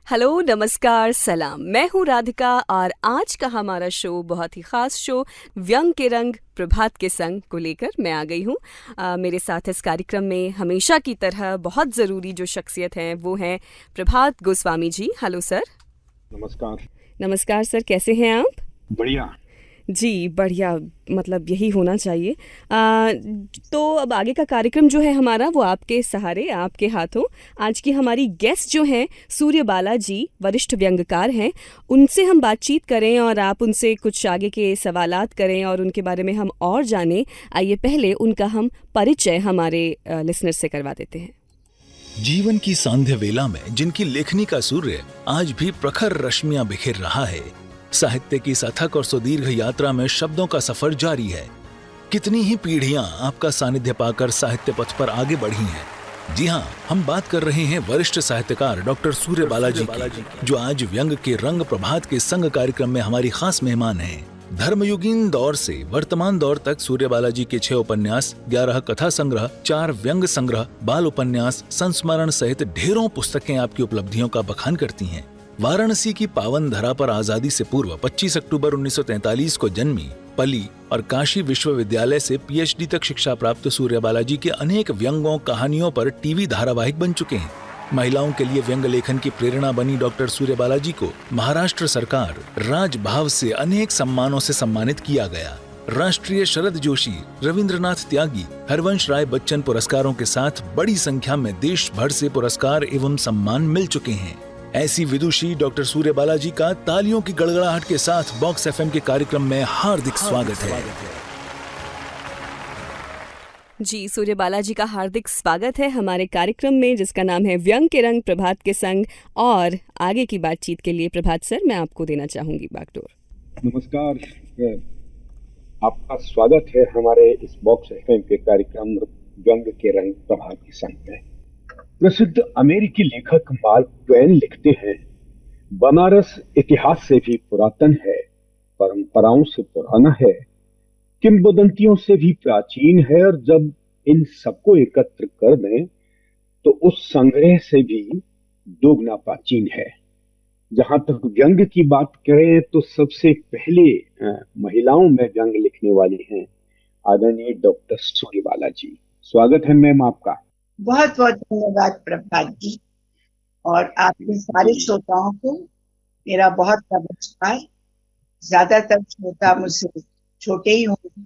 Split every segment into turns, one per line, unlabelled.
Hello, नमस्कार, सलाम। मैं हूँ राधिका और आज का हमारा शो बहुत ही ख़ास शो व्यंग के रंग प्रभात के संग को लेकर मैं आ गई हूँ। मेरे साथ इस कार्यक्रम में हमेशा की तरह बहुत ज़रूरी जो शख्सियत हैं वो हैं प्रभात गोस्वामी जी। Hello sir.
नमस्कार।
नमस्कार सर, कैसे हैं आप?
बढ़िया।
जी, बढ़िया। मतलब यही होना चाहिए। तो अब आगे का कार्यक्रम जो है हमारा वो आपके सहारे, आपके हाथों। आज की हमारी गेस्ट जो हैं सूर्यबाला जी, वरिष्ठ व्यंग्यकार हैं। उनसे हम बातचीत करें और आप उनसे कुछ आगे के सवालात करें और उनके बारे में हम और जानें। आइए पहले उनका हम परिचय हमारे लिसनर से करवा देते हैं।
जीवन की सांध्य वेला में जिनकी लेखनी का सूर्य आज भी प्रखर रश्मियां बिखेर रहा है, साहित्य की सथक और सुदीर्घ यात्रा में शब्दों का सफर जारी है। कितनी ही पीढ़ियां आपका सानिध्य पाकर साहित्य पथ पर आगे बढ़ी हैं। जी हाँ, हम बात कर रहे हैं वरिष्ठ साहित्यकार डॉक्टर सूर्यबाला जी की, जो आज व्यंग के रंग प्रभात के संग कार्यक्रम में हमारी खास मेहमान हैं। धर्मयुगीन दौर से वर्तमान दौर तक सूर्यबाला जी के 6 उपन्यास, 11 कथा संग्रह, 4 व्यंग संग्रह, बाल उपन्यास, संस्मरण सहित ढेरों पुस्तकें आपकी उपलब्धियों का बखान करती हैं। वाराणसी की पावन धरा पर आजादी से पूर्व 25 अक्टूबर 1943 को जन्मी, पली और काशी विश्वविद्यालय से पीएचडी तक शिक्षा प्राप्त सूर्यबाला जी के अनेक व्यंगों कहानियों पर टीवी धारावाहिक बन चुके हैं। महिलाओं के लिए व्यंग लेखन की प्रेरणा बनी डॉक्टर सूर्यबाला जी को महाराष्ट्र सरकार राजभाव से अनेक सम्मानों से सम्मानित किया गया। राष्ट्रीय शरद जोशी, रविंद्रनाथ त्यागी, हरवंश राय बच्चन पुरस्कारों के साथ बड़ी संख्या में देश भर से पुरस्कार एवं सम्मान मिल चुके हैं। ऐसी विदुषी डॉक्टर सूर्यबाला जी का तालियों की गड़गड़ाहट के साथ बॉक्स एफएम के कार्यक्रम में हार्दिक स्वागत है।
जी, सूर्यबाला जी का हार्दिक स्वागत है हमारे कार्यक्रम में, जिसका नाम है व्यंग के रंग प्रभात के संग। और आगे की बातचीत के लिए प्रभात सर, मैं आपको देना चाहूंगी बागडोर।
नमस्कार। आपका स्वागत है हमारे इस बॉक्स एफएम के कार्यक्रम व्यंग के रंग प्रभात के संग में। प्रसिद्ध अमेरिकी लेखक मार्क ट्वेन लिखते हैं, बनारस इतिहास से भी पुरातन है, परंपराओं से पुराना है, किंवदंतियों से भी प्राचीन है, और जब इन सबको एकत्र कर दें तो उस संग्रह से भी दोगुना प्राचीन है। जहां तक व्यंग की बात करें तो सबसे पहले महिलाओं में व्यंग लिखने वाली हैं आदरणीय डॉक्टर सूर्यबाला जी। स्वागत है मैम आपका।
बहुत बहुत धन्यवाद प्रभात जी, और आपके सारे श्रोताओं को मेरा बहुत नमस्कार। ज्यादातर श्रोता मुझसे छोटे ही होंगे,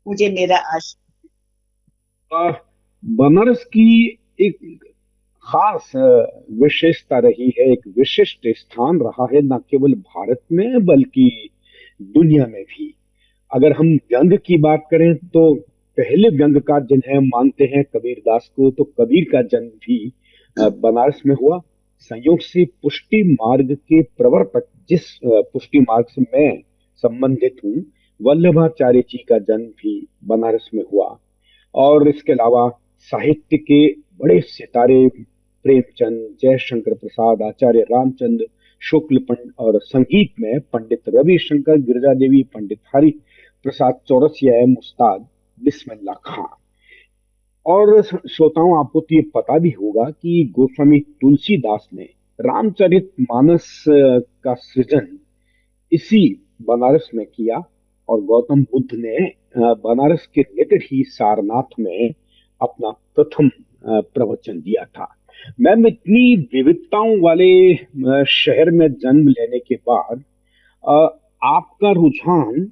मुझे मेरा आशा।
बनारस की एक खास विशेषता रही है, एक विशिष्ट स्थान रहा है, न केवल भारत में बल्कि दुनिया में भी। अगर हम व्यंग की बात करें तो पहले व्यंगकार जिन्हें हम मानते हैं कबीरदास को, तो कबीर का जन्म भी बनारस में हुआ। संयोग से पुष्टि मार्ग के प्रवर्तक, जिस पुष्टि मार्ग से मैं संबंधित हूँ, वल्लभाचार्य जी का जन्म भी बनारस में हुआ। और इसके अलावा साहित्य के बड़े सितारे प्रेमचंद, जयशंकर प्रसाद, आचार्य रामचंद्र शुक्ल पंडित, और संगीत में पंडित रविशंकर, गिरिजा देवी, पंडित हरि प्रसाद चौरसिया एवं उस्ताद बिस्मिल्लाह खां। और श्रोताओं, आपको तो ये पता भी होगा कि गोस्वामी तुलसीदास ने रामचरितमानस का सृजन इसी बनारस में किया, और गौतम बुद्ध ने बनारस के निकट ही सारनाथ में अपना प्रथम प्रवचन दिया था। मैम, इतनी विविधताओं वाले शहर में जन्म लेने के बाद आपका रुझान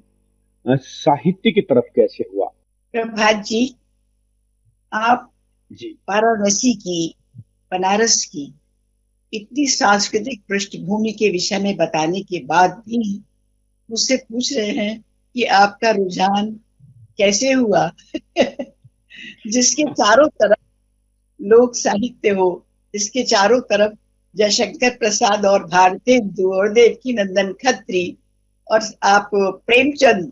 साहित्य की तरफ कैसे हुआ?
प्रभात जी, आप
जी
वाराणसी की, बनारस की इतनी सांस्कृतिक पृष्ठभूमि के विषय में बताने के बाद भी मुझसे पूछ रहे हैं कि आपका रुझान कैसे हुआ जिसके चारों तरफ लोक साहित्य हो, जिसके चारों तरफ जयशंकर प्रसाद और भारतेंदु और देवकी नंदन खत्री, और आप प्रेमचंद,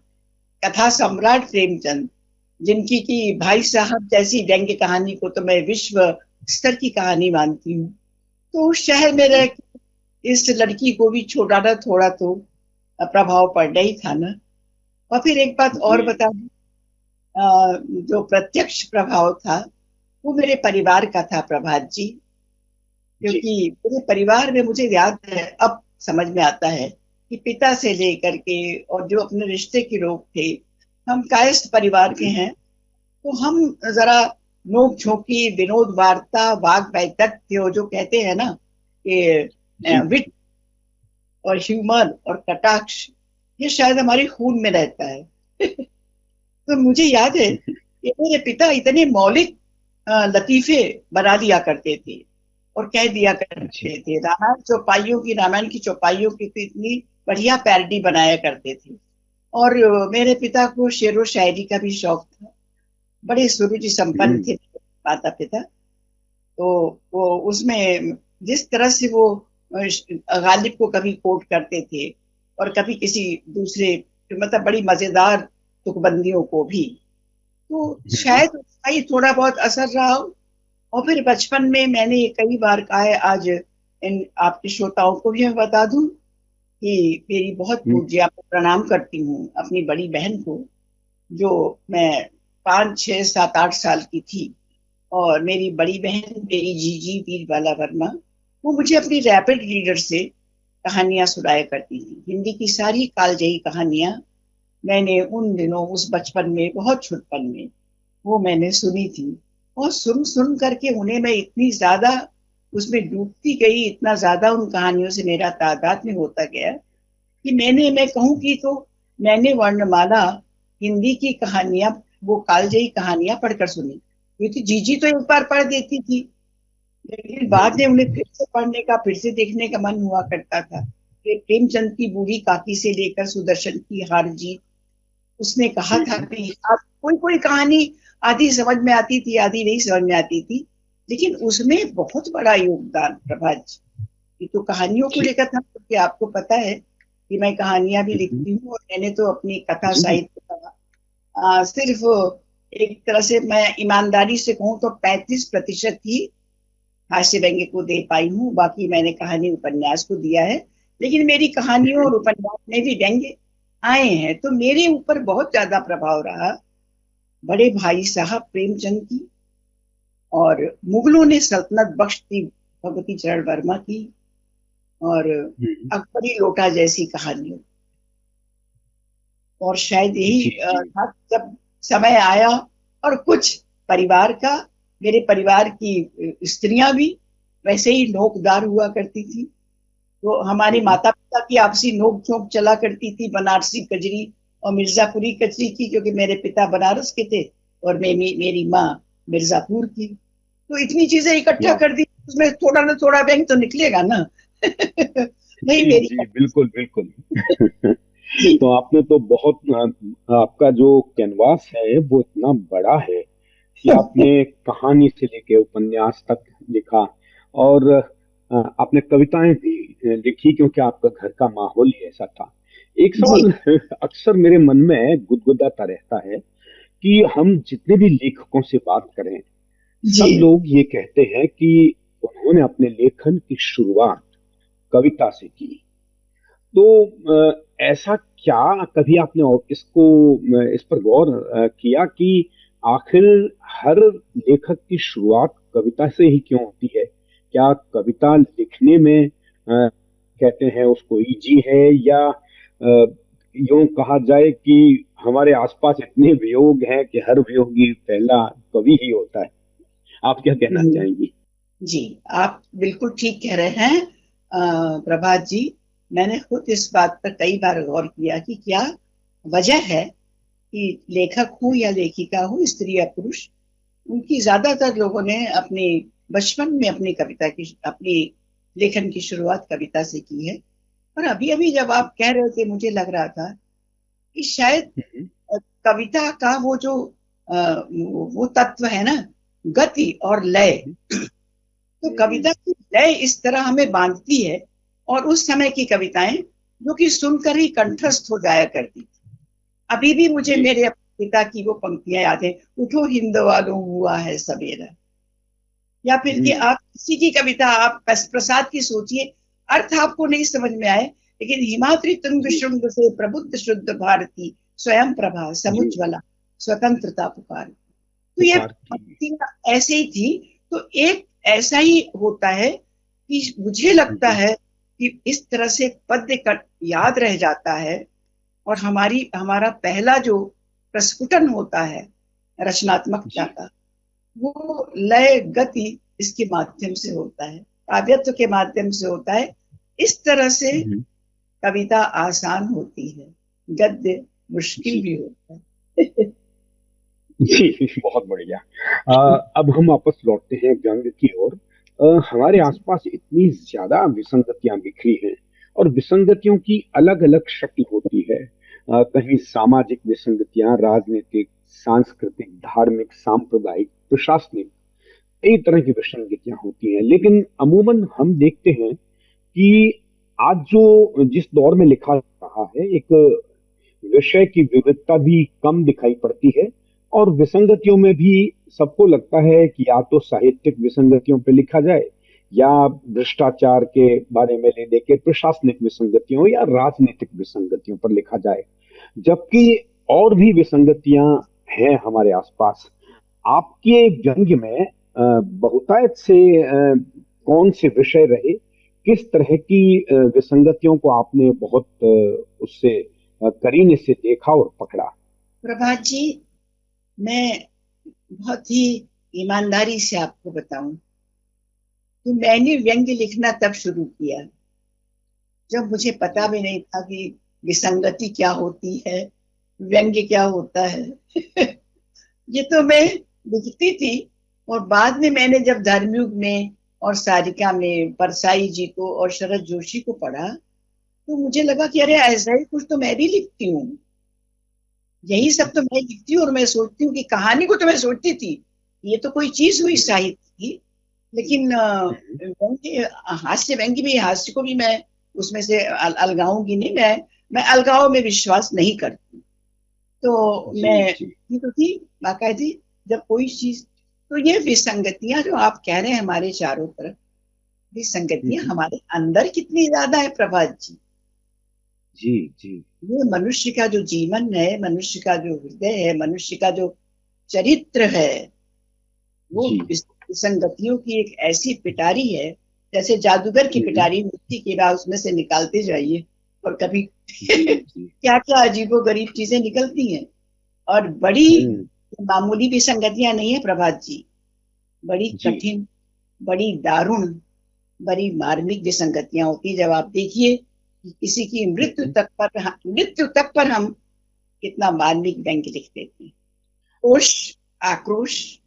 कथा सम्राट प्रेमचंद, जिनकी की भाई साहब जैसी व्यंग्य कहानी को तो मैं विश्व स्तर की कहानी मानती हूँ। तो उस शहर में रह इस लड़की को भी छोटा ना थोड़ा तो प्रभाव पड़ना ही था ना। और फिर एक बात और बता दूं, जो प्रत्यक्ष प्रभाव था वो मेरे परिवार का था प्रभात जी।
जी।
क्योंकि पूरे परिवार में मुझे याद है, अब समझ में आता है कि पिता से लेकर के और जो अपने रिश्ते के लोग थे, हम कायस्थ परिवार के हैं। तो हम जरा नोक झोंकी, विनोद वार्ता, वाग वैदत्य जो कहते हैं ना, कि
जी।
विट और ह्यूमर और कटाक्ष, ये शायद हमारे खून में रहता है। तो मुझे याद है कि मेरे पिता इतने मौलिक लतीफे बना दिया करते थे और कह दिया
जी।
करते थे। रामायण की चौपाइयों की तो इतनी बढ़िया पैरडी बनाया करते थे। और मेरे पिता को शेर व शायरी का भी शौक था। बड़े सुरुचि संपन्न थे माता पिता। तो वो उसमें जिस तरह से वो गालिब को कभी कोट करते थे और कभी किसी दूसरे, मतलब बड़ी मजेदार तुकबंदियों को भी, तो शायद उसका ही थोड़ा बहुत असर रहा हो। और फिर बचपन में मैंने ये कई बार कहा है, आज इन आपके श्रोताओं को भी मैं बता दूं कि मेरी बहुत पूज्य, आपको प्रणाम करती हूँ अपनी बड़ी बहन को, जो मैं 5, 6, 7, 8 साल की थी। और मेरी बड़ी बहन, मेरी जीजी वीरबाला वर्मा, वो मुझे अपनी रैपिड रीडर से कहानियां सुनाया करती थी। हिंदी की सारी कालजयी कहानियां मैंने उन दिनों, उस बचपन में, बहुत छुटपन में, वो मैंने सुनी थी। और सुन सुन करके उन्हें मैं इतनी ज्यादा उसमें डूबती गई, इतना ज्यादा उन कहानियों से मेरा तादाद में होता गया कि मैं कहूँ कि तो मैंने वर्णमाला हिंदी की कहानियां, वो कालजयी कहानियां पढ़कर सुनी। क्योंकि जीजी तो एक बार पढ़ देती थी, लेकिन बाद में उन्हें फिर से पढ़ने का, फिर से देखने का मन हुआ करता था। कि प्रेमचंद की बूढ़ी काकी से लेकर सुदर्शन की हार जीत, उसने कहा था कि आप कोई कोई कहानी आधी समझ में आती थी, आधी नहीं समझ में आती थी, लेकिन उसमें बहुत बड़ा योगदान प्रभात जी। ये तो कहानियों को
जी।
लेकर था, क्योंकि आपको पता है कि मैं कहानियां भी लिखती हूँ और मैंने तो अपनी कथा
जी।
साहित्य का सिर्फ, एक तरह से मैं ईमानदारी से कहूँ तो 35% ही हास्य व्यंग्य को दे पाई हूँ। बाकी मैंने कहानी उपन्यास को दिया है। लेकिन मेरी कहानियों और उपन्यास में भी व्यंग्य आए हैं, तो मेरे ऊपर बहुत ज्यादा प्रभाव रहा बड़े भाई साहब प्रेमचंद की, और मुगलों ने सल्तनत बख्श थी भगवती चरण वर्मा की, और अकबरी लोटा जैसी कहानियों। और शायद यही
जी। जी।
था जब समय आया, और कुछ परिवार का, मेरे परिवार की स्त्रियां भी वैसे ही नोकदार हुआ करती थी। तो हमारे माता पिता की आपसी नोक झोंक चला करती थी, बनारसी कजरी और मिर्जापुरी कजरी की, क्योंकि मेरे पिता बनारस के थे और मेरी माँ मिर्जापुर की। तो इतनी चीजें इकट्ठा
वाह।
कर दी, उसमें थोड़ा ना थोड़ा व्यंग तो निकलेगा ना। नहीं
जी।
मेरी
जी, बिल्कुल बिल्कुल।
जी
तो आपने तो बहुत आपका जो कैनवास है वो इतना बड़ा है कि आपने कहानी से लेके उपन्यास तक लिखा, और आपने कविताएं भी लिखी, क्योंकि आपका घर का माहौल ही ऐसा था। एक
जी
सवाल अक्सर मेरे मन में गुदगुदाता रहता है कि हम जितने भी लेखकों से बात करें,
जी
सब लोग ये कहते हैं कि उन्होंने अपने लेखन की शुरुआत कविता से की। तो ऐसा क्या कभी आपने इसको इस पर गौर किया कि आखिर हर लेखक की शुरुआत कविता से ही क्यों होती है? क्या कविता लिखने में कहते हैं उसको इजी है, या यूं कहा जाए कि हमारे आसपास इतने वियोग हैं कि हर वियोगी पहला कवि ही होता है? आप क्या कहना
हम्म,
चाहेंगी?
जी, आप बिल्कुल ठीक कह रहे हैं प्रभात जी। मैंने खुद इस बात पर कई बार गौर किया कि क्या वजह है कि लेखक हो या लेखिका हो, स्त्री या पुरुष, उनकी ज्यादातर लोगों ने अपने बचपन में अपनी लेखन की शुरुआत कविता से की है। और अभी अभी जब आप कह रहे थे, मुझे लग रहा था कि शायद
हम्म।
कविता का वो जो वो तत्व है ना, गति और लय। तो कविता की लय इस तरह हमें बांधती है, और उस समय की कविताएं जो कि सुनकर ही कंठस्थ हो जाया करती थी। अभी भी मुझे
जी।
मेरे पिता की वो पंक्तियां याद है, उठो हिंद वालों हुआ है सवेरा। या फिर कि आप किसी की कविता, आप प्रसाद की सोचिए, अर्थ आपको नहीं समझ में आए, लेकिन हिमाद्री तुंग
जी।
शुंग से प्रबुद्ध शुद्ध भारती, स्वयं प्रभा
जी।
समुज्ज्वला, स्वतंत्रता पुकार। तो ये
पुकार की।
पंक्तियां ऐसे ही थी। तो एक ऐसा ही होता है कि मुझे लगता है कि इस तरह से पद्य याद रह जाता है, और हमारा पहला जो प्रस्फुटन होता है रचनात्मकता
जी
का, वो लय गति इसके माध्यम से होता है, काव्यत्व के माध्यम से होता है। इस तरह से
हम्म,
कविता आसान होती है, गद्य मुश्किल
जी
भी होता है।
जी बहुत बढ़िया। अब हम वापस लौटते हैं व्यंग की ओर। हमारे आसपास इतनी ज्यादा विसंगतियां बिखरी हैं, और विसंगतियों की अलग अलग शक्ल होती है। कहीं सामाजिक विसंगतियां, राजनीतिक, सांस्कृतिक, धार्मिक, सांप्रदायिक, प्रशासनिक, कई तरह की विसंगतियां होती हैं। लेकिन अमूमन हम देखते हैं कि आज जो जिस दौर में लिखा जा रहा है, एक विषय की विविधता भी कम दिखाई पड़ती है, और विसंगतियों में भी सबको लगता है कि या तो साहित्यिक विसंगतियों पर लिखा जाए, या भ्रष्टाचार के बारे में ले लेके प्रशासनिक विसंगतियों या राजनीतिक विसंगतियों पर लिखा जाए। जबकि और भी विसंगतियां हैं हमारे आसपास। आपके व्यंग्य में बहुतायत से कौन से विषय रहे, किस तरह की विसंगतियों को आपने बहुत उससे करीने से देखा और पकड़ा?
प्रभात जी, मैं बहुत ही ईमानदारी से आपको बताऊं तो मैंने व्यंग्य लिखना तब शुरू किया जब मुझे पता भी नहीं था कि विसंगति क्या होती है, व्यंग्य क्या होता है। ये तो मैं लिखती थी, और बाद में मैंने जब धर्मयुग में और सारिका में परसाई जी को और शरद जोशी को पढ़ा, तो मुझे लगा कि अरे ऐसा ही कुछ तो मैं भी लिखती हूँ, यही सब तो मैं लिखती हूँ। और मैं सोचती हूँ कि कहानी को तो मैं सोचती थी, ये तो कोई चीज हुई साहित्य की, लेकिन व्यंग्य, हास्य व्यंग्य भी, हास्य को भी मैं उसमें से अलगाऊंगी नहीं। मैं अलगाव में विश्वास नहीं करती। तो
जी
मैं
जी
ये तो थी बाकायदी जब कोई चीज, तो ये विसंगतियां जो आप कह रहे हैं हमारे चारों तरफ, विसंगतियां
हम्म,
हमारे अंदर कितनी ज्यादा है प्रभात जी।
जी जी
ये मनुष्य का जो जीवन है, मनुष्य का जो हृदय है, मनुष्य का जो चरित्र है, वो
जी
विसंगतियों की एक ऐसी पिटारी है, जैसे जादूगर की
हम्म,
पिटारी मिट्टी की राह, उसमें से निकालते जाइए और कभी
जी जी
क्या क्या अजीबो गरीब चीजें निकलती हैं। और बड़ी
हम्म,
मामूली विसंगतियां नहीं है प्रभात जी, बड़ी
जी
कठिन, बड़ी दारुण, बड़ी मार्मिक विसंगतियां होती है। जब आप देखिए कि किसी की
हम्म,
मृत्यु तक पर हम कितना मार्मिक व्यंग्य लिख देते हैं, रोष, आक्रोश,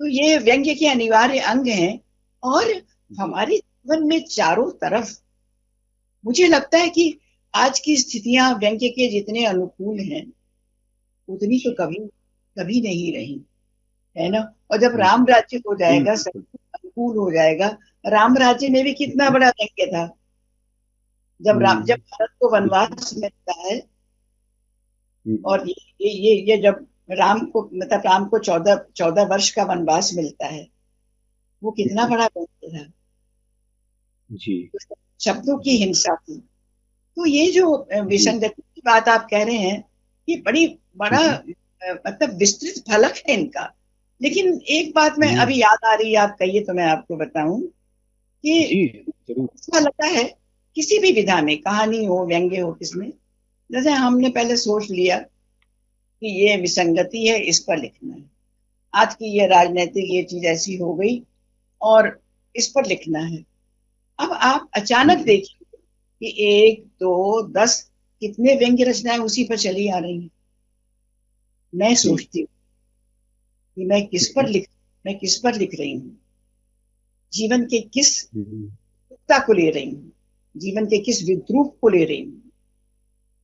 तो ये व्यंग्य के अनिवार्य अंग हैं। और
जी
हमारे जीवन में चारों तरफ मुझे लगता है कि आज की स्थितियां व्यंग्य के जितने अनुकूल हैं, उतनी तो
जी
कभी कभी नहीं रही, है ना। और जब राम
हम्म,
राज्य हो जाएगा, सब
बिल्कुल
कुछ अनुकूल हो जाएगा। राम राज्य में भी कितना
हम्म,
बड़ा व्यंग्य था, जब
हम्म,
भारत को
बिल्कुल
वनवास मिलता है,
हम्म,
और ये जब राम को, मतलब राम को 14 वर्ष का वनवास मिलता है, वो कितना
हम्म,
बड़ा व्यंग्य था।
जी
शब्दों की
जी
हिंसा थी। तो ये जो
जी
विसंगति की बात आप कह रहे हैं, ये बड़ी बड़ा
हम्म,
मतलब विस्तृत फलक है इनका। लेकिन एक बात मैं
हम्म,
अभी याद आ रही है, आप कहिए तो मैं आपको बताऊं कि
जी जरूर
ऐसा लगता है किसी भी विधा में, कहानी हो, व्यंग्य हो, किसमें, जैसे हमने पहले सोच लिया कि ये विसंगति है, इस पर लिखना है। आज की ये राजनीतिक ये चीज ऐसी हो गई और इस पर लिखना है। अब आप अचानक
हम्म,
देखिए कि 1, 2, 10 कितने व्यंग्य रचनाएं उसी पर चली आ रही हैं। मैं
जी
सोचती हूँ कि
हम्म,
मैं किस पर लिख रही हूँ, जीवन के किस
हम्म,
तुकता को ले रही हूँ, जीवन के किस विद्रूप को ले रही हूँ।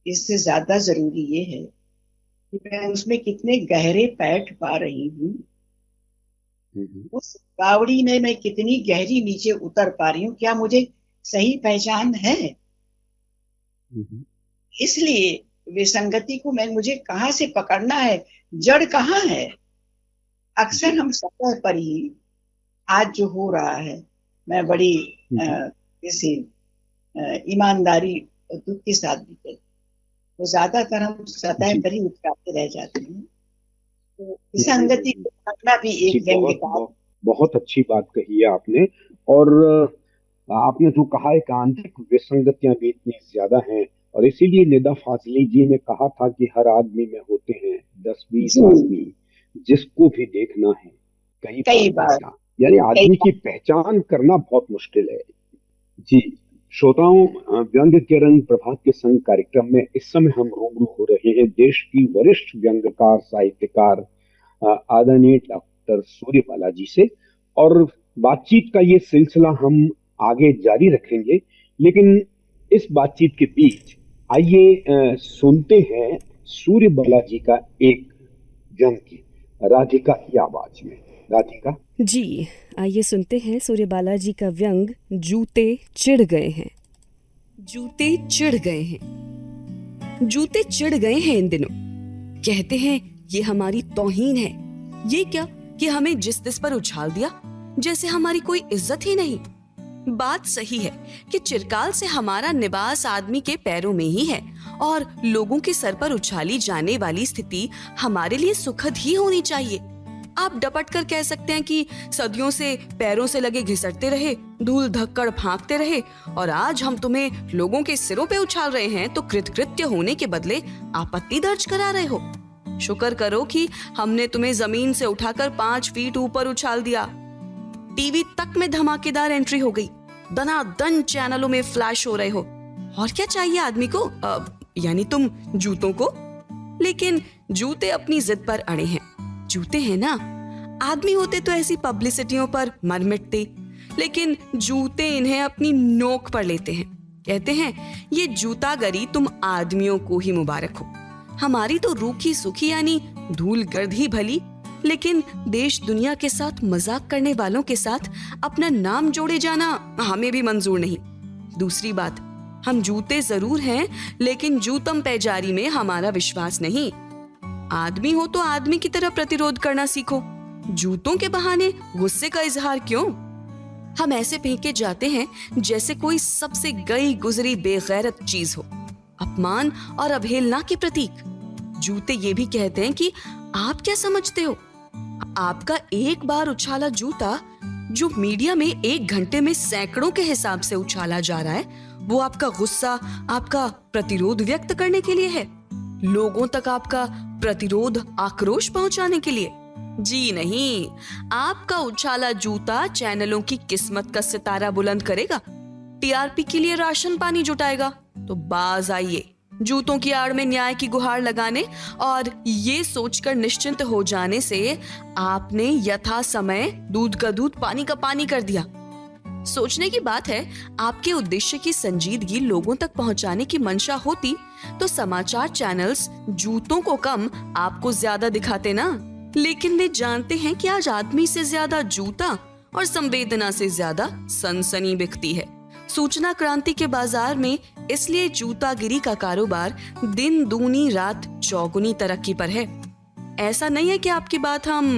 इससे ज्यादा जरूरी ये है कि मैं उसमें कितने गहरे पैठ पा रही हूँ,
हम्म,
उस बावड़ी में मैं कितनी गहरी नीचे उतर पा रही हूँ, क्या मुझे सही पहचान है।
हम्म,
इसलिए विसंगति को मैं, मुझे कहाँ से पकड़ना है, जड़ कहाँ है।
जी
अक्सर हम सतह पर ही, आज जो हो रहा है, मैं बड़ी
हम्म,
किसी ईमानदारी और दुख के साथ भी कहती हूँ, वो ज्यादातर हम सतह
जी
पर ही उतराते रह जाते हैं। तो विसंगति
हम्म,
को पकड़ना भी
जी
एक व्यंग्य
बहुत
का।
बहुत बहुत अच्छी बात कही है आपने। और आपने जो कहा है कि आंतरिक विसंगतियां भी इतनी ज्यादा हैं, और इसीलिए निदा फाजली जी ने कहा था कि हर आदमी में होते हैं 10-20
जी
आदमी, जिसको भी देखना है कई
कई
बार
बार
देखना। यानी आदमी की पहचान करना बहुत मुश्किल है। जी श्रोताओं, व्यंग्य के रंग प्रभात के संग कार्यक्रम में इस समय हम रूबरू हो रहे हैं देश की वरिष्ठ व्यंग्यकार साहित्यकार आदरणीय डॉक्टर सूर्यबाला जी से, और बातचीत का ये सिलसिला हम आगे जारी रखेंगे। लेकिन इस बातचीत के बीच आइए सुनते हैं सूर्यबाला जी का एक व्यंग्य राधिका की आवाज में। राधिका
जी, आइए सुनते हैं सूर्यबाला जी का व्यंग जूते चिढ़ गए हैं। जूते चिढ़ गए हैं, जूते चिढ़ गए हैं इन दिनों। कहते हैं ये हमारी तौहीन है। ये क्या कि हमें जिस तिस पर उछाल दिया, जैसे हमारी कोई इज्जत ही नहीं। बात सही है कि चिरकाल से हमारा निवास आदमी के पैरों में ही है, और लोगों के सर पर उछाली जाने वाली स्थिति हमारे लिए सुखद ही होनी चाहिए। आप डपट कर कह सकते हैं कि सदियों से पैरों से लगे घिसटते रहे, धूल धक्कड़ फांकते रहे, और आज हम तुम्हें लोगों के सिरों पे उछाल रहे हैं तो कृतकृत्य होने के बदले आपत्ति दर्ज करा रहे हो। शुक्र करो कि हमने तुम्हें जमीन से उठाकर 5 फीट ऊपर उछाल दिया। टीवी तक में धमाकेदार एंट्री हो गई, दनादन चैनलों में फ्लैश हो रहे हो। और क्या चाहिए आदमी को, यानी तुम जूतों को। लेकिन जूते अपनी जिद पर अड़े हैं। जूते हैं ना, आदमी होते तो ऐसी पब्लिसिटियों पर मर मिटते, लेकिन जूते इन्हें अपनी नोक पर लेते हैं। कहते हैं ये जूतागरी तुम आदमियों को ही मुबारक हो। हमारी तो रूखी सुखी यानी धूल गर्द ही भली, लेकिन देश दुनिया के साथ मजाक करने वालों के साथ अपना नाम जोड़े जाना हमें भी मंजूर नहीं। दूसरी बात, हम जूते जरूर हैं, लेकिन जूतम पैजारी में हमारा विश्वास नहीं। आदमी हो तो आदमी की तरह प्रतिरोध करना सीखो। जूतों के बहाने गुस्से का इजहार क्यों? हम ऐसे फेंके जाते हैं जैसे कोई सबसे गई गुजरी बेगैरत चीज हो, अपमान और अवहेलना के प्रतीक। जूते ये भी कहते हैं कि आप क्या समझते हो, आपका एक बार उछाला जूता जो मीडिया में 1 घंटे में सैकड़ों के हिसाब से उछाला जा रहा है, वो आपका गुस्सा, आपका प्रतिरोध व्यक्त करने के लिए है, लोगों तक आपका प्रतिरोध आक्रोश पहुंचाने के लिए? जी नहीं, आपका उछाला जूता चैनलों की किस्मत का सितारा बुलंद करेगा, टीआरपी के लिए राशन पानी जुटाएगा। तो बाज आइए जूतों की आड़ में न्याय की गुहार लगाने, और ये सोचकर निश्चिंत हो जाने से आपने यथा समय दूध का दूध पानी का पानी कर दिया। सोचने की बात है, आपके उद्देश्य की संजीदगी लोगों तक पहुंचाने की मंशा होती तो समाचार चैनल्स जूतों को कम आपको ज्यादा दिखाते ना। लेकिन वे जानते हैं कि आज आदमी से ज्यादा जूता और संवेदना से ज्यादा सनसनी बिकती है। सूचना क्रांति के बाजार में इसलिए जूतागिरी का कारोबार दिन दूनी रात चौगुनी तरक्की पर है। ऐसा नहीं है कि आपकी बात हम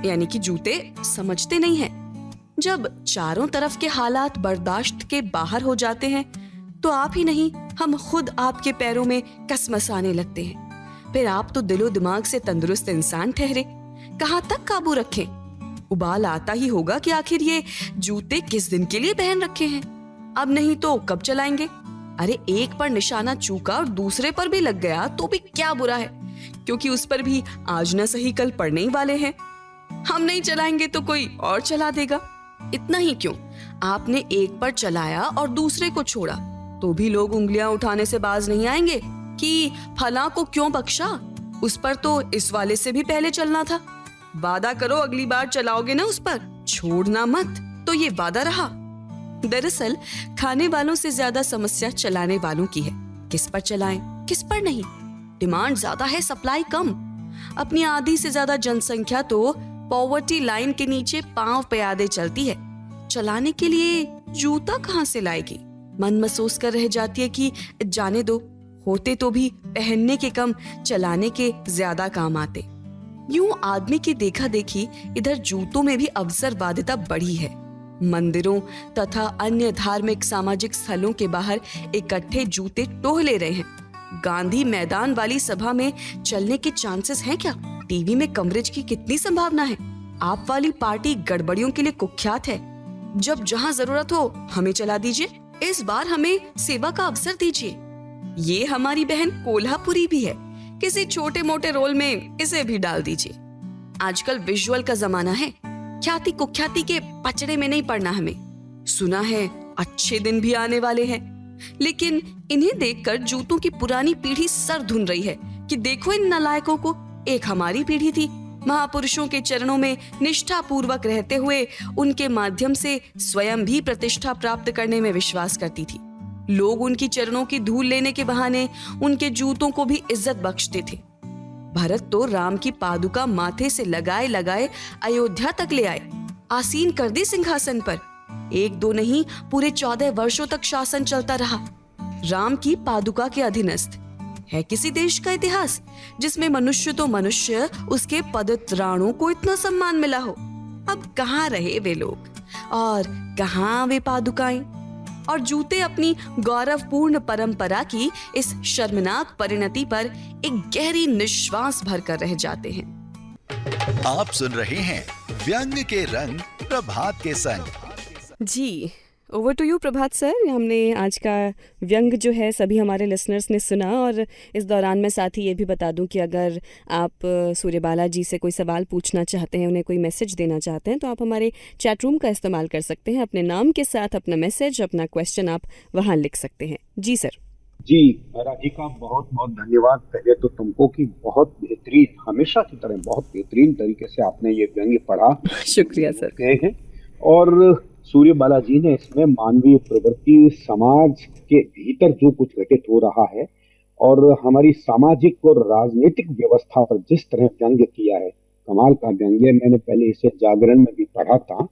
यानी कि जूते समझते नहीं है। जब चारों तरफ के हालात बर्दाश्त के बाहर हो जाते हैं तो आप ही नहीं, हम खुद आपके पैरों में कसमसाने लगते हैं। फिर आप तो दिलो दिमाग से तंदुरुस्त इंसान ठहरे, कहाँ तक काबू रखें? उबाल आता ही होगा कि आखिर ये जूते किस दिन के लिए पहन रखे हैं, अब नहीं तो कब चलाएंगे? अरे एक पर निशाना चूका और दूसरे पर भी लग गया तो भी क्या बुरा है, क्योंकि उस पर भी आज न सही कल पड़ने ही वाले हैं। हम नहीं चलाएंगे तो कोई और चला देगा। इतना ही क्यों, आपने एक पर चलाया और दूसरे को छोड़ा तो भी लोग उंगलियां उठाने से बाज नहीं आएंगे कि फला को क्यों बख्शा, उस पर तो इस वाले से भी पहले चलना था। वादा करो अगली बार चलाओगे ना उस पर, छोड़ना मत। तो ये वादा रहा। दरअसल खाने वालों से ज्यादा समस्या चलाने वालों की है। किस पर चलाएं, किस पर नहीं? डिमांड ज्यादा है, सप्लाई कम। अपनी आधी से ज्यादा जनसंख्या तो पॉवर्टी लाइन के नीचे पांव प्यादे चलती है। चलाने के लिए जूता कहां से लाएगी? मन महसूस कर रह जाती है कि जाने दो, होते तो भी पहनने के कम चलाने के ज्यादा काम आते। यूं आदमी की देखा देखी इधर जूतों में भी अवसरवादिता बढ़ी है। मंदिरों तथा अन्य धार्मिक सामाजिक स्थलों के बाहर इकट्ठे जूते टोह ले रहे हैं। गांधी मैदान वाली सभा में चलने के चांसेस हैं क्या? टीवी में कवरेज की कितनी संभावना है? आप वाली पार्टी गड़बड़ियों के लिए कुख्यात है। जब जहाँ जरूरत हो हमें चला दीजिए, इस बार हमें सेवा का अवसर दीजिए। ये हमारी बहन कोल्हापुरी भी है, किसी छोटे मोटे रोल में इसे भी डाल दीजिए। आजकल विजुअल का जमाना है, ख्याति कुख्याति के पचड़े में नहीं पड़ना हमें। सुना है अच्छे दिन भी आने वाले हैं, लेकिन इन्हें देखकर जूतों की पुरानी पीढ़ी सर धुन रही है कि देखो इन नालायकों को, एक हमारी पीढ़ी थी, महापुरुषों के चरणों में निष्ठा पूर्वक रहते हुए उनके माध्यम से स्वयं भी प्रतिष्ठा प्राप्त करने में विश्वास करती थी। लोग उनकी चरणों की धूल लेने के बहाने उनके जूतों को भी इज्जत बख्शते थे। भरत तो राम की पादुका माथे से लगाए लगाए अयोध्या तक ले आए, आसीन कर दी सिंहासन पर। 1-2 नहीं, पूरे 14 वर्षों तक शासन चलता रहा। राम की पादुका के अधीनस्थ है किसी देश का इतिहास जिसमें मनुष्य तो मनुष्य, उसके पदत्राणों को इतना सम्मान मिला हो। अब कहाँ रहे वे लोग और कहाँ वे पादुकाएं और जूते अपनी गौरवपूर्ण परंपरा की इस शर्मनाक परिणति पर एक गहरी निश्वास भरकर रह जाते हैं।
आप सुन रहे हैं व्यंग के रंग प्रभात के संग।
जी, over to you Prabhat sir. हमने आज का व्यंग जो है सभी हमारे लिसनर्स ने सुना, और इस दौरान मैं साथ ही ये भी बता दूं कि अगर आप सूर्यबाला जी से कोई सवाल पूछना चाहते हैं, उन्हें कोई मैसेज देना चाहते हैं, तो आप हमारे चैट रूम का इस्तेमाल कर सकते हैं। अपने नाम के साथ अपना मैसेज, अपना क्वेश्चन आप वहाँ लिख सकते हैं। जी सर।
जी राधिका, बहुत बहुत धन्यवाद पहले तो तुमको कि बहुत बेहतरीन, हमेशा की तरह बहुत बेहतरीन तरीके से आपने ये व्यंग्य पढ़ा।
शुक्रिया सर।
गए हैं और सूर्यबाला जी ने इसमें मानवीय प्रवृत्ति, समाज के भीतर जो कुछ घटित हो रहा है और हमारी सामाजिक और राजनीतिक व्यवस्था पर जिस तरह व्यंग्य किया है, कमाल का व्यंग्य। मैंने पहले इसे जागरण में भी पढ़ा था।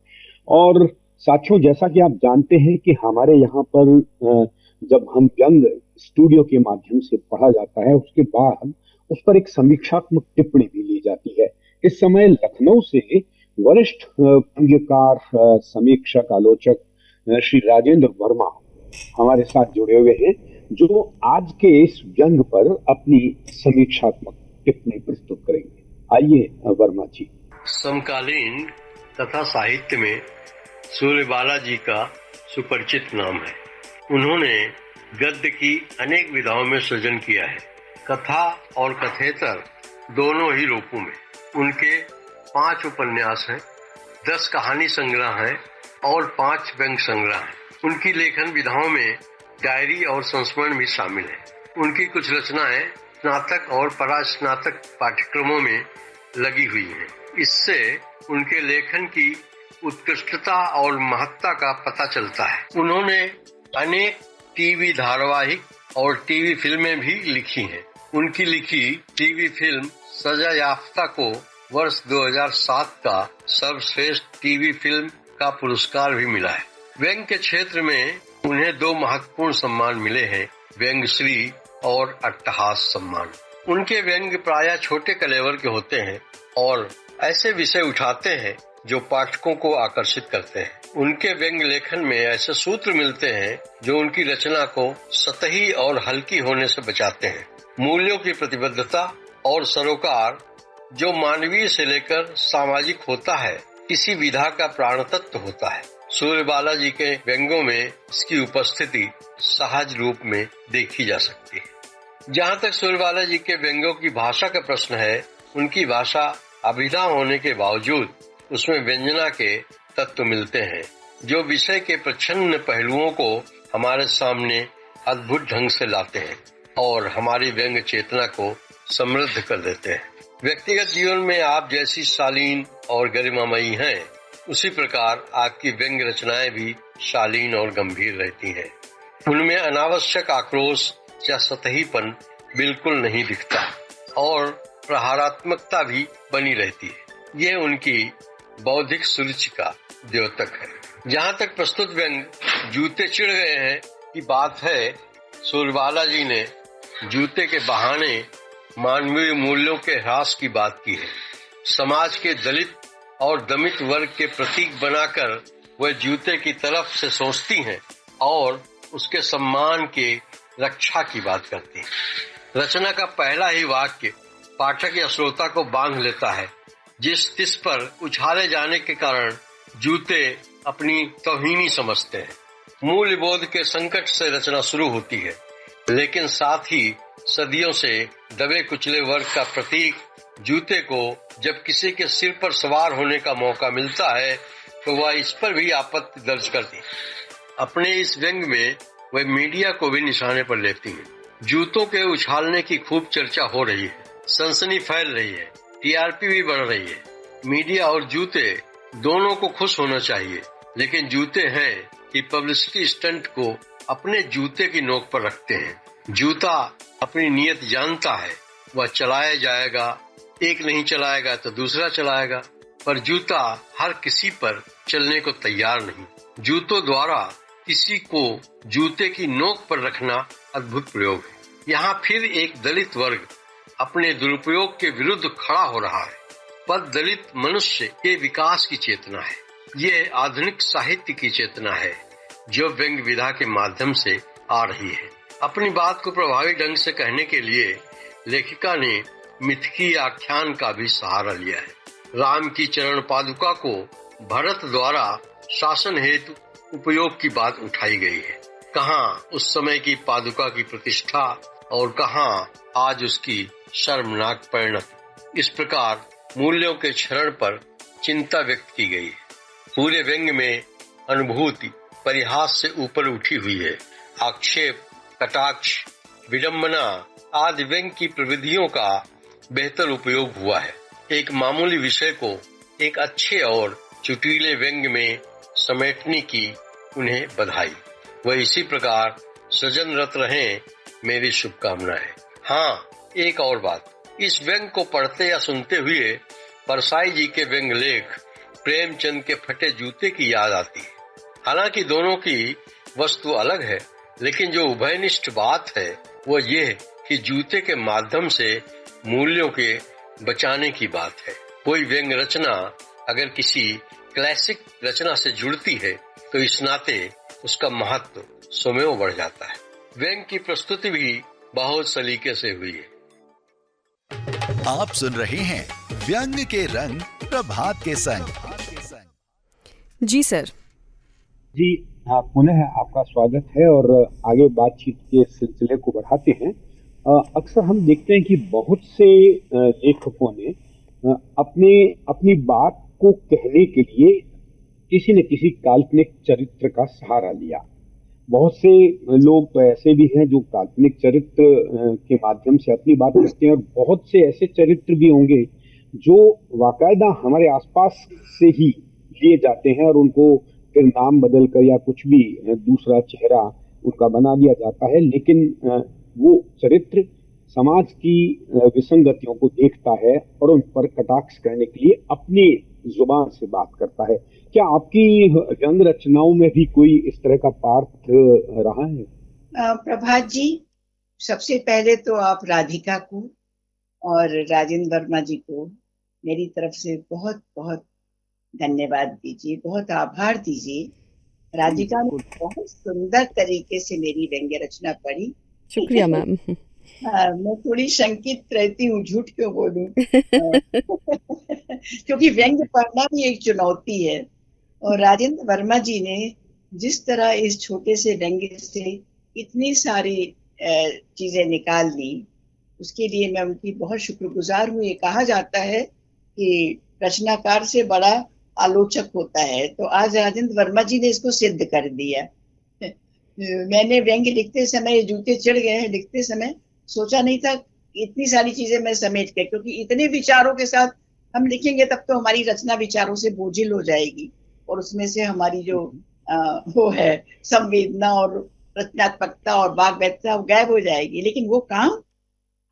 और साथियों, जैसा कि आप जानते हैं कि हमारे यहाँ पर जब हम व्यंग स्टूडियो के माध्यम से पढ़ा जाता है, उसके बाद उस पर एक समीक्षात्मक टिप्पणी भी ली जाती है। इस समय लखनऊ से वरिष्ठ व्यंग्यकार, समीक्षक, आलोचक श्री राजेंद्र वर्मा हमारे साथ जुड़े हुए हैं, जो आज के इस व्यंग पर अपनी समीक्षात्मक टिप्पणी प्रस्तुत करेंगे। आइए वर्मा जी।
समकालीन कथा साहित्य में सूर्यबाला जी का सुपरिचित नाम है। उन्होंने गद्य की अनेक विधाओं में सृजन किया है, कथा और कथेतर दोनों ही रूपों में। उनके 5 उपन्यास हैं, 10 कहानी संग्रह हैं और 5 व्यंग्य संग्रह हैं। उनकी लेखन विधाओं में डायरी और संस्मरण भी शामिल है। उनकी कुछ रचनाएं स्नातक और परास्नातक पाठ्यक्रमों में लगी हुई हैं। इससे उनके लेखन की उत्कृष्टता और महत्ता का पता चलता है। उन्होंने अनेक टीवी धारावाहिक और टीवी फिल्में भी लिखी हैं। उनकी लिखी टीवी फिल्म सजा याफ्ता को वर्ष 2007 का सर्वश्रेष्ठ टीवी फिल्म का पुरस्कार भी मिला है। व्यंग्य के क्षेत्र में उन्हें 2 महत्वपूर्ण सम्मान मिले हैं, व्यंग्यश्री और अट्टहास सम्मान। उनके व्यंग्य प्रायः छोटे कलेवर के होते हैं और ऐसे विषय उठाते हैं जो पाठकों को आकर्षित करते हैं। उनके व्यंग्य लेखन में ऐसे सूत्र मिलते हैं जो उनकी रचना को सतही और हल्की होने से बचाते हैं। मूल्यों की प्रतिबद्धता और सरोकार जो मानवीय से लेकर सामाजिक होता है, किसी विधा का प्राण तत्व होता है। सूर्यबाला जी के व्यंग्यों में इसकी उपस्थिति सहज रूप में देखी जा सकती है। जहाँ तक सूर्यबाला जी के व्यंग्यों की भाषा का प्रश्न है, उनकी भाषा अभिधा होने के बावजूद उसमें व्यंजना के तत्व मिलते हैं जो विषय के प्रच्छन्न पहलुओं को हमारे सामने अद्भुत ढंग से लाते हैं और हमारी व्यंग्य चेतना को समृद्ध कर देते हैं। व्यक्तिगत जीवन में आप जैसी शालीन और गरिमामयी हैं, उसी प्रकार आपकी व्यंग्य रचनाएं भी शालीन और गंभीर रहती हैं। उनमें अनावश्यक आक्रोश या सतहीपन बिल्कुल नहीं दिखता और प्रहारात्मकता भी बनी रहती है। ये उनकी बौद्धिक सुरुचि का द्योतक है। जहाँ तक प्रस्तुत व्यंग्य जूते चिढ़ गए हैं की बात है, सूर्यबाला जी ने जूते के बहाने मानवीय मूल्यों के ह्रास की बात की है। समाज के दलित और दमित वर्ग के प्रतीक बनाकर वह जूते की तरफ से सोचती हैं और उसके सम्मान के रक्षा की बात करती हैं। रचना का पहला ही वाक्य पाठक या श्रोता को बांध लेता है। जिस तिस पर उछाले जाने के कारण जूते अपनी तौहीनी समझते हैं। मूल्य बोध के संकट से रचना शुरू होती है, लेकिन साथ ही सदियों से दबे कुचले वर्ग का प्रतीक जूते को जब किसी के सिर पर सवार होने का मौका मिलता है तो वह इस पर भी आपत्ति दर्ज करती है। अपने इस व्यंग में वह मीडिया को भी निशाने पर लेती है। जूतों के उछालने की खूब चर्चा हो रही है, सनसनी फैल रही है, टीआरपी भी बढ़ रही है। मीडिया और जूते दोनों को खुश होना चाहिए, लेकिन जूते हैं कि पब्लिसिटी स्टंट को अपने जूते की नोक पर रखते हैं। जूता अपनी नीयत जानता है, वह चलाया जाएगा, एक नहीं चलाएगा तो दूसरा चलाएगा, पर जूता हर किसी पर चलने को तैयार नहीं। जूतों द्वारा किसी को जूते की नोक पर रखना अद्भुत प्रयोग है। यहाँ फिर एक दलित वर्ग अपने दुरुपयोग के विरुद्ध खड़ा हो रहा है। पर दलित मनुष्य के विकास की चेतना है, ये आधुनिक साहित्य की चेतना है जो व्यंग्य विधा के माध्यम से आ रही है। अपनी बात को प्रभावी ढंग से कहने के लिए लेखिका ने मिथकी आख्यान का भी सहारा लिया है। राम की चरण पादुका को भरत द्वारा शासन हेतु उपयोग की बात उठाई गई है। कहाँ उस समय की पादुका की प्रतिष्ठा और कहाँ आज उसकी शर्मनाक परिणति। इस प्रकार मूल्यों के क्षरण पर चिंता व्यक्त की गई है। पूरे व्यंग्य में अनुभूति परिहास से ऊपर उठी हुई है। आक्षेप, कटाक्ष, विडंबना आदि व्यंग्य की प्रविधियों का बेहतर उपयोग हुआ है। एक मामूली विषय को एक अच्छे और चुटीले व्यंग्य में समेटने की उन्हें बधाई। वह इसी प्रकार सृजनरत रहें, मेरी शुभकामनाएं। हाँ, एक और बात, इस व्यंग्य को पढ़ते या सुनते हुए परसाई जी के व्यंग्य लेख प्रेमचंद के फटे जूते की याद आती है। हालांकि दोनों की वस्तु अलग है, लेकिन जो उभयनिष्ठ बात है वो ये कि जूते के माध्यम से मूल्यों के बचाने की बात है। कोई व्यंग्य रचना अगर किसी क्लासिक रचना से जुड़ती है तो इस नाते उसका महत्व स्वयं बढ़ जाता है। व्यंग्य की प्रस्तुति भी बहुत सलीके से हुई है।
आप सुन रहे हैं व्यंग्य के रंग प्रभात के संग।
जी सर।
जी हाँ, पुनः आपका स्वागत है और आगे बातचीत के सिलसिले को बढ़ाते हैं। अक्सर हम देखते हैं कि बहुत से लेखकों ने अपनी बात को कहने के लिए किसी न किसी काल्पनिक चरित्र का सहारा लिया। बहुत से लोग तो ऐसे भी हैं जो काल्पनिक चरित्र के माध्यम से अपनी बात करते हैं, और बहुत से ऐसे चरित्र भी होंगे जो वाकायदा हमारे आसपास से ही लिए जाते हैं और उनको फिर नाम बदल कर या कुछ भी दूसरा चेहरा उनका बना दिया जाता है। लेकिन वो चरित्र समाज की विसंगतियों को देखता है और उन पर कटाक्ष करने के लिए अपनी जुबान से बात करता है। क्या आपकी व्यंग्य रचनाओं में भी कोई इस तरह का पात्र रहा है?
प्रभात जी, सबसे पहले तो आप राधिका को और राजेंद्र वर्मा जी को मेरी तरफ से बहुत बहुत धन्यवाद दीजिए, बहुत आभार दीजिए। राधिका ने बहुत सुंदर तरीके से मेरी व्यंग्य रचना पढ़ी।
शुक्रिया मैम।
मैं थोड़ी शंकित रहती हूँ, झूठ क्यों बोलूं क्योंकि व्यंग्य पढ़ना भी एक चुनौती है। और राजेंद्र वर्मा जी ने जिस तरह इस छोटे से व्यंग्य से इतनी सारी चीजें निकाल ली, उसके लिए मैं उनकी बहुत शुक्रगुजार हूँ। ये कहा जाता है कि रचनाकार से बड़ा आलोचक होता है, तो आज राजेंद्र वर्मा जी ने इसको सिद्ध कर दिया। मैंने व्यंग्य लिखते समय, जूते चढ़ गए हैं लिखते समय, सोचा नहीं था इतनी सारी चीजें मैं समेट के, क्योंकि इतने विचारों के साथ हम लिखेंगे तब तो हमारी रचना विचारों से बोझिल हो जाएगी और उसमें से हमारी जो वो है संवेदना और रचनात्मकता और वाक वैधता गायब हो जाएगी। लेकिन वो काम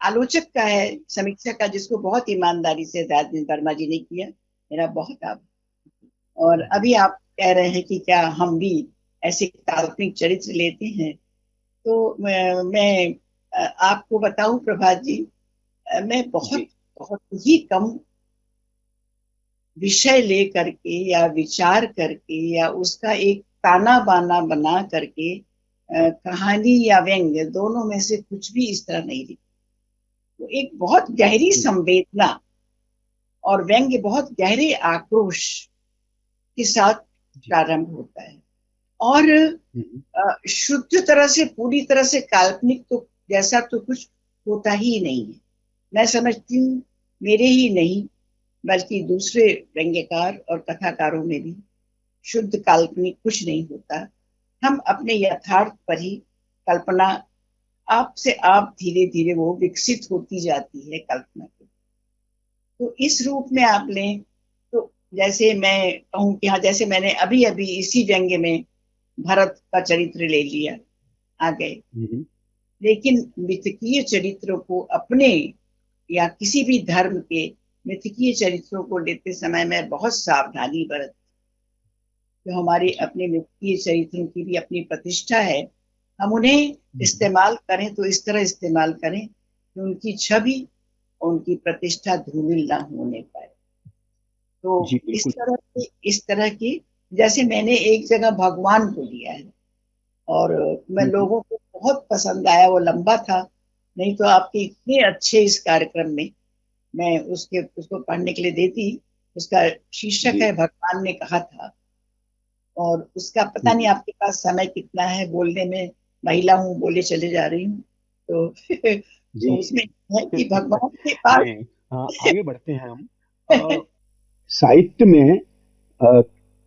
आलोचक का है, समीक्षा का, जिसको बहुत ईमानदारी से राजेंद्र वर्मा जी ने किया। मेरा बहुत आभार। और अभी आप कह रहे हैं कि क्या हम भी ऐसे काल्पनिक चरित्र लेते हैं, तो मैं आपको बताऊं प्रभात जी, मैं बहुत ही कम विषय ले करके या विचार करके या उसका एक ताना बाना बना करके कहानी या व्यंग्य दोनों में से कुछ भी इस तरह नहीं लिखी। तो एक बहुत गहरी संवेदना और व्यंग्य बहुत गहरे आक्रोश के साथ प्रारंभ होता है। और शुद्ध तरह से, पूरी तरह से काल्पनिक तो जैसा तो कुछ होता ही नहीं है। मैं समझती हूँ मेरे ही नहीं बल्कि दूसरे व्यंग्यकार और कथाकारों में भी शुद्ध काल्पनिक कुछ नहीं होता। हम अपने यथार्थ पर ही कल्पना, आप से आप धीरे धीरे वो विकसित होती जाती है कल्पना की। तो इस रूप में आप लें तो जैसे मैं कहूँ कि हाँ, जैसे मैंने अभी अभी इसी व्यंग्य में भरत का चरित्र ले लिया, आ गए, लेकिन मिथकीय चरित्रों को अपने या किसी भी धर्म के मिथकीय चरित्रों को लेते समय मैं बहुत सावधानी बरत, जो हमारे अपने मिथकीय चरित्रों की भी अपनी प्रतिष्ठा है, हम उन्हें इस्तेमाल करें तो इस तरह इस्तेमाल करें कि उनकी छवि और उनकी प्रतिष्ठा धूमिल ना होने पाए। तो
जी बिल्कुल।
इस तरह की जैसे मैंने एक जगह भगवान को लिया है और मैं लोगों को बहुत पसंद आया, वो लंबा था, नहीं तो आपके इतने अच्छे इस कार्यक्रम में मैं उसको पढ़ने के लिए देती। उसका शीर्षक है भगवान ने कहा था, और उसका पता नहीं आपके पास समय कितना है बोलने में, महिला हूँ बोले चले जा रही हूँ तो, तो उसमें है कि भगवान के पास
नहीं, आगे बढ़ते हैं हम। साहित्य में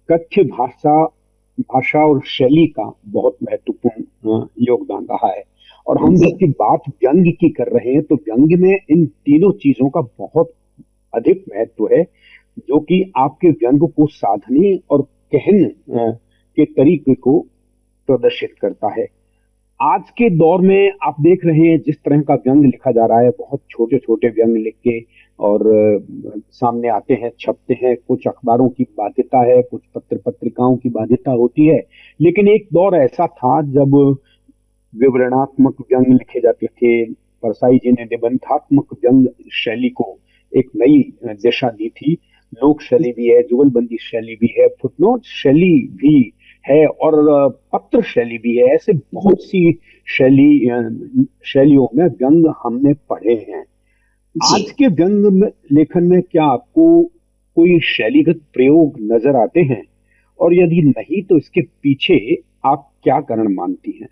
कथ्य भाषा और शैली का बहुत महत्वपूर्ण योगदान रहा है। और हम जबकि बात व्यंग्य की कर रहे हैं तो व्यंग्य में इन तीनों चीजों का बहुत अधिक महत्व है, जो कि आपके व्यंग्य को साधने और कहने के तरीके को प्रदर्शित करता है। आज के दौर में आप देख रहे हैं जिस तरह का व्यंग्य लिखा जा रहा है, बहुत छोटे छोटे व्यंग्य लिख के और सामने आते हैं, छपते हैं। कुछ अखबारों की बाध्यता है, कुछ पत्र पत्रिकाओं की बाध्यता होती है, लेकिन एक दौर ऐसा था जब विवरणात्मक व्यंग्य लिखे जाते थे। परसाई जी ने निबंधात्मक व्यंग्य शैली को एक नई दिशा दी थी। लोक शैली भी है, जुगलबंदी शैली भी है, फुटनोट शैली भी है और पत्र शैली भी है। ऐसे बहुत सी शैलियों में व्यंग्य हमने पढ़े हैं। आज के व्यंग्य लेखन में क्या आपको कोई शैलीगत प्रयोग नजर आते हैं, और यदि नहीं तो इसके पीछे आप क्या कारण मानती हैं?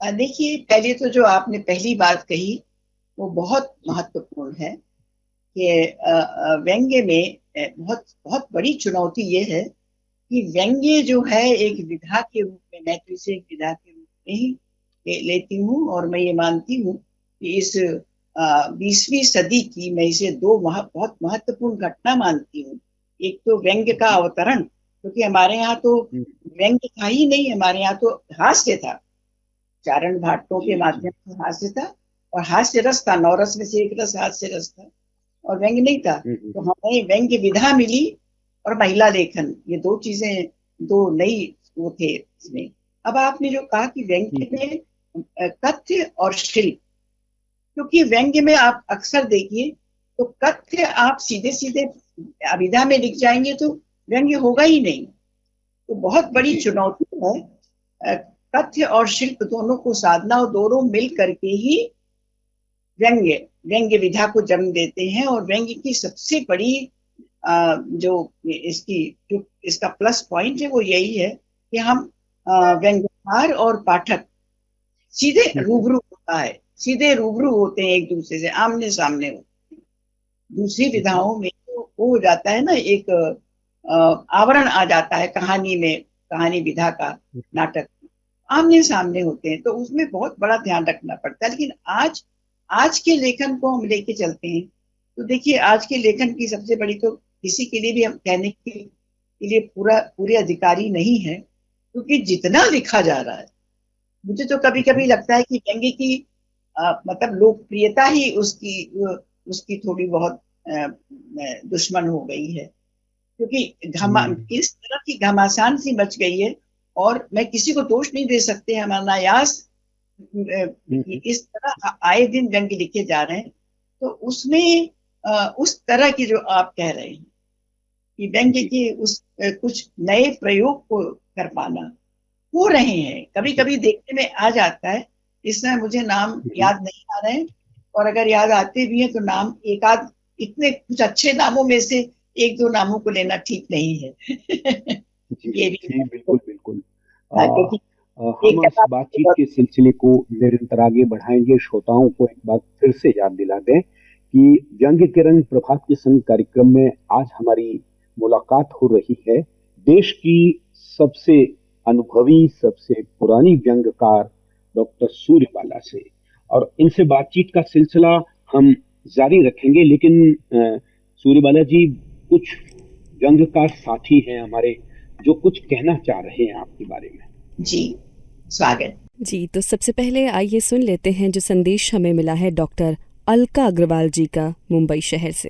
देखिए, पहले तो जो आपने पहली बात कही वो बहुत महत्वपूर्ण है कि व्यंग्य में बहुत बहुत बड़ी चुनौती ये है कि व्यंग्य जो है एक विधा के रूप में, मैं तो इसे एक विधा के रूप में ही लेती हूँ। और मैं ये मानती हूँ कि इस 20वीं सदी की मैं इसे बहुत महत्वपूर्ण घटना मानती हूँ। एक तो व्यंग्य का अवतरण, क्योंकि हमारे यहाँ तो व्यंग्य था ही नहीं, हमारे यहाँ तो हास्य था, चारण भाटों के माध्यम से हास्य था, और हास्य रस था, 9 रस में से एक रस हास्य रस था, और व्यंग्य नहीं था। तो हमें व्यंग्य विधा मिली और महिला लेखन, ये दो चीजें, दो नई वो थे इसमें। अब आपने जो कहा कि व्यंग्य में कथ्य और शिल्प, क्योंकि व्यंग्य में आप अक्सर देखिए तो कथ्य आप सीधे सीधे अभिधा में लिख जाएंगे तो व्यंग्य होगा ही नहीं। तो बहुत बड़ी चुनौती है कथ्य और शिल्प दोनों को साधना, और दोनों मिल करके ही व्यंग्य विधा को जन्म देते हैं। और व्यंग्य की सबसे बड़ी जो इसका प्लस पॉइंट है वो यही है कि हम व्यंग्यकार और पाठक सीधे रूबरू होता है, सीधे रूबरू होते हैं एक दूसरे से, आमने सामने होते हैं। दूसरी विधाओं में तो वो हो जाता है ना, एक आवरण आ जाता है कहानी में, कहानी विधा का, नाटक आमने सामने होते हैं, तो उसमें बहुत बड़ा ध्यान रखना पड़ता है। लेकिन आज के लेखन को हम लेके चलते हैं तो देखिए, आज के लेखन की सबसे बड़ी तो किसी के लिए भी हम कहने के लिए पूरे अधिकारी नहीं है, क्योंकि जितना लिखा जा रहा है, मुझे तो कभी कभी लगता है कि व्यंग्य की मतलब लोकप्रियता ही उसकी थोड़ी बहुत दुश्मन हो गई है, क्योंकि इस तरह की घमासान सी मच गई है। और मैं किसी को दोष नहीं दे सकते, हम अनायास इस तरह आए दिन व्यंग्य लिखे जा रहे हैं, तो उसमें उस तरह की जो आप कह रहे हैं कि व्यंग्य के उस कुछ नए प्रयोग को कर पाना हो रहे हैं, कभी कभी देखने में आ जाता है। इस समय मुझे नाम याद नहीं आ रहे हैं, और अगर याद आते भी हैं तो नाम इतने कुछ अच्छे नामों में से एक दो नामों को लेना ठीक नहीं है। ये भी
जी बिल्कुल बिल्कुल।
क्योंकि एक
हम इस
जगह
बातचीत के सिलसिले को निरंतर आगे बढ़ाएंगे। श्रोताओं को एक बात फिर से याद दिला दें कि व्यंग्य के रंग प्रभात के संग कार्यक्रम में आज हमारी मुलाकात हो रही है देश की सबसे अनुभवी, सबसे पुरानी व्यंग्यकार डॉक्टर सूर्यबाला से, और इनसे बातचीत का सिलसिला हम जारी रखेंगे। लेकिन सूर्यबाला जी, कुछ व्यंग्यकार साथी हैं हमारे जो कुछ कहना चाह रहे हैं आपके बारे में।
जी, स्वागत।
जी, तो सबसे पहले आइए सुन लेते हैं जो संदेश हमें मिला है डॉक्टर अलका अग्रवाल जी का मुंबई शहर से।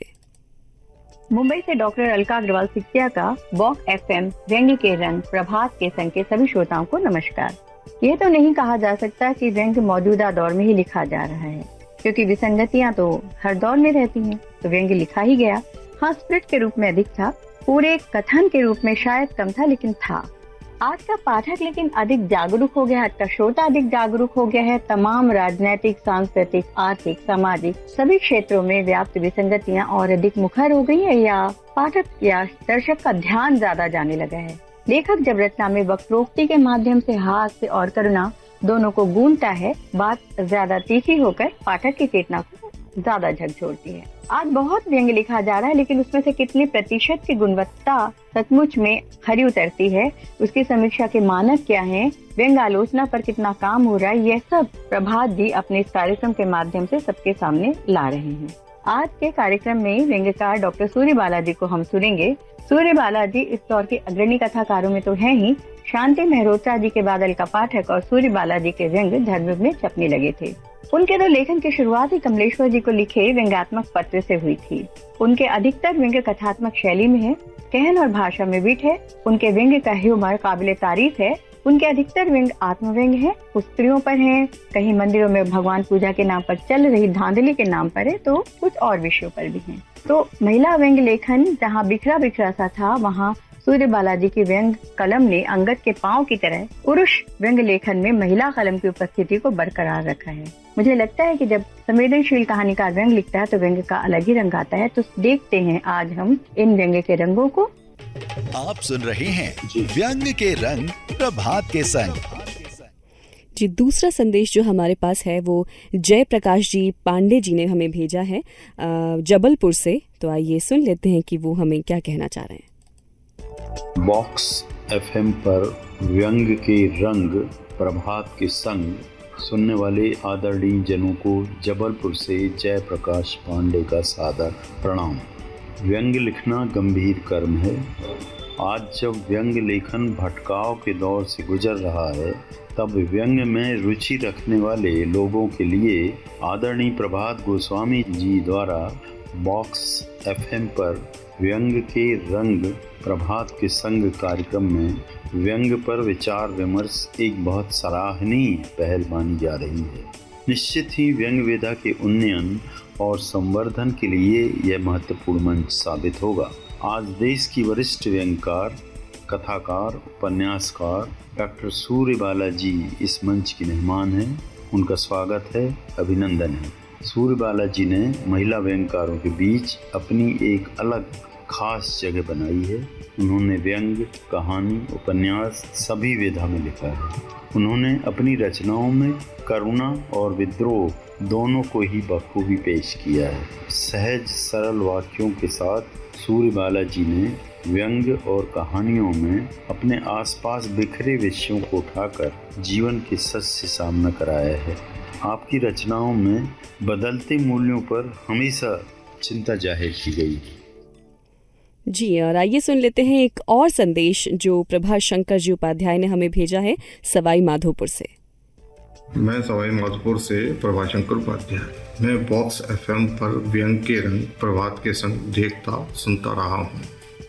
मुंबई से डॉक्टर अलका अग्रवाल सिक्किया का बॉक एफएम व्यंग्य के रंग प्रभात के संग के सभी श्रोताओं को नमस्कार। यह तो नहीं कहा जा सकता कि व्यंग्य मौजूदा दौर में ही लिखा जा रहा है, क्योंकि विसंगतियां तो हर दौर में रहती हैं, तो व्यंग्य लिखा ही गया। हाँ, स्प्रिट के रूप में अधिक था, पूरे कथन के रूप में शायद कम था, लेकिन था। आज का पाठक लेकिन अधिक जागरूक हो गया है, आज का श्रोता अधिक जागरूक हो गया है। तमाम राजनीतिक, सांस्कृतिक, आर्थिक, सामाजिक सभी क्षेत्रों में व्याप्त विसंगतियां और अधिक मुखर हो गई है, या पाठक या दर्शक का ध्यान ज्यादा जाने लगा है। लेखक जब रचना में वक्रोक्ति के माध्यम से हास्य और करुणा दोनों को गूंथता है, बात ज्यादा तीखी होकर पाठक की चेतना को ज्यादा झकझोरती है। आज बहुत व्यंग्य लिखा जा रहा है, लेकिन उसमें से कितनी प्रतिशत की गुणवत्ता सचमुच में खरी उतरती है, उसकी समीक्षा के मानक क्या हैं, व्यंग्य आलोचना पर कितना काम हो रहा है, यह सब प्रभात जी अपने इस कार्यक्रम के माध्यम से सबके सामने ला रहे हैं। आज के कार्यक्रम में व्यंग्यकार डॉक्टर सूर्यबाला जी को हम सुनेंगे। सूर्यबाला जी इस दौर के अग्रणी कथाकारों में तो हैं ही, शांति मेहरोत्रा जी के बाद अलका पाठक और सूर्यबाला जी के व्यंग्य धर्मयुग में छपने लगे थे। उनके तो लेखन की शुरुआत ही कमलेश्वर जी को लिखे व्यंग्यात्मक पत्र से हुई थी। उनके अधिकतर व्यंग्य कथात्मक शैली में है, कहन और भाषा में विट है। उनके व्यंग्य का ह्यूमर काबिले तारीफ है। उनके अधिकतर व्यंग्य आत्मव्यंग्य है, कुछ स्त्रियों पर है, कहीं मंदिरों में भगवान पूजा के नाम पर चल रही धांधली के नाम पर है, तो कुछ और विषयों पर भी है। तो महिला व्यंग्य लेखन जहाँ बिखरा बिखरा सा था, वहाँ सूर्यबाला जी की व्यंग्य कलम ने अंगद के पांव की तरह पुरुष व्यंग्य लेखन में महिला कलम की उपस्थिति को बरकरार रखा है। मुझे लगता है कि जब संवेदनशील कहानीकार व्यंग्य लिखता है तो व्यंग्य का अलग ही रंग आता है। तो देखते हैं आज हम इन व्यंग्य के रंगों को।
आप सुन रहे हैं व्यंग्य के रंग प्रभात के संग।
जी, दूसरा संदेश जो हमारे पास है वो जय प्रकाश जी पांडे जी ने हमें भेजा है जबलपुर से। तो आइए सुन लेते हैं कि वो हमें क्या कहना चाह रहे हैं।
बॉक्स एफएम पर व्यंग्य के रंग प्रभात के संग सुनने वाले आदरणीय जनों को जबलपुर से जय प्रकाश पांडे का सादर प्रणाम। व्यंग्य लिखना गंभीर कर्म है। आज जब व्यंग्य लेखन भटकाव के दौर से गुजर रहा है, तब व्यंग्य में रुचि रखने वाले लोगों के लिए आदरणीय प्रभात गोस्वामी जी द्वारा बॉक्स एफएम पर व्यंग्य के रंग प्रभात के संग कार्यक्रम में व्यंग्य पर विचार विमर्श एक बहुत सराहनीय पहल मानी जा रही है। निश्चित ही व्यंग्य वेदा के उन्नयन और संवर्धन के लिए यह महत्वपूर्ण मंच साबित होगा। आज देश की वरिष्ठ व्यंग्यकार, कथाकार, उपन्यासकार डॉक्टर सूर्यबाला जी इस मंच की मेहमान हैं। उनका स्वागत है, अभिनंदन है। सूर्यबाला जी ने महिला व्यंग्यकारों के बीच अपनी एक अलग खास जगह बनाई है। उन्होंने व्यंग्य, कहानी, उपन्यास सभी विधा में लिखा है। उन्होंने अपनी रचनाओं में करुणा और विद्रोह दोनों को ही बखूबी पेश किया है। सहज सरल वाक्यों के साथ सूर्यबाला जी ने व्यंग्य और कहानियों में अपने आसपास बिखरे विषयों को उठाकर जीवन के सच से सामना कराया है। आपकी रचनाओं में बदलते मूल्यों पर हमेशा चिंता जाहिर की गई।
जी, और आइए सुन लेते हैं एक और संदेश जो प्रभा शंकर जी उपाध्याय ने हमें भेजा है सवाई माधोपुर से।
मैं सवाई माधोपुर से प्रभा शंकर उपाध्याय। मैं बॉक्स एफएम पर व्यंग्य के रंग प्रभात के संग देखता सुनता रहा हूँ।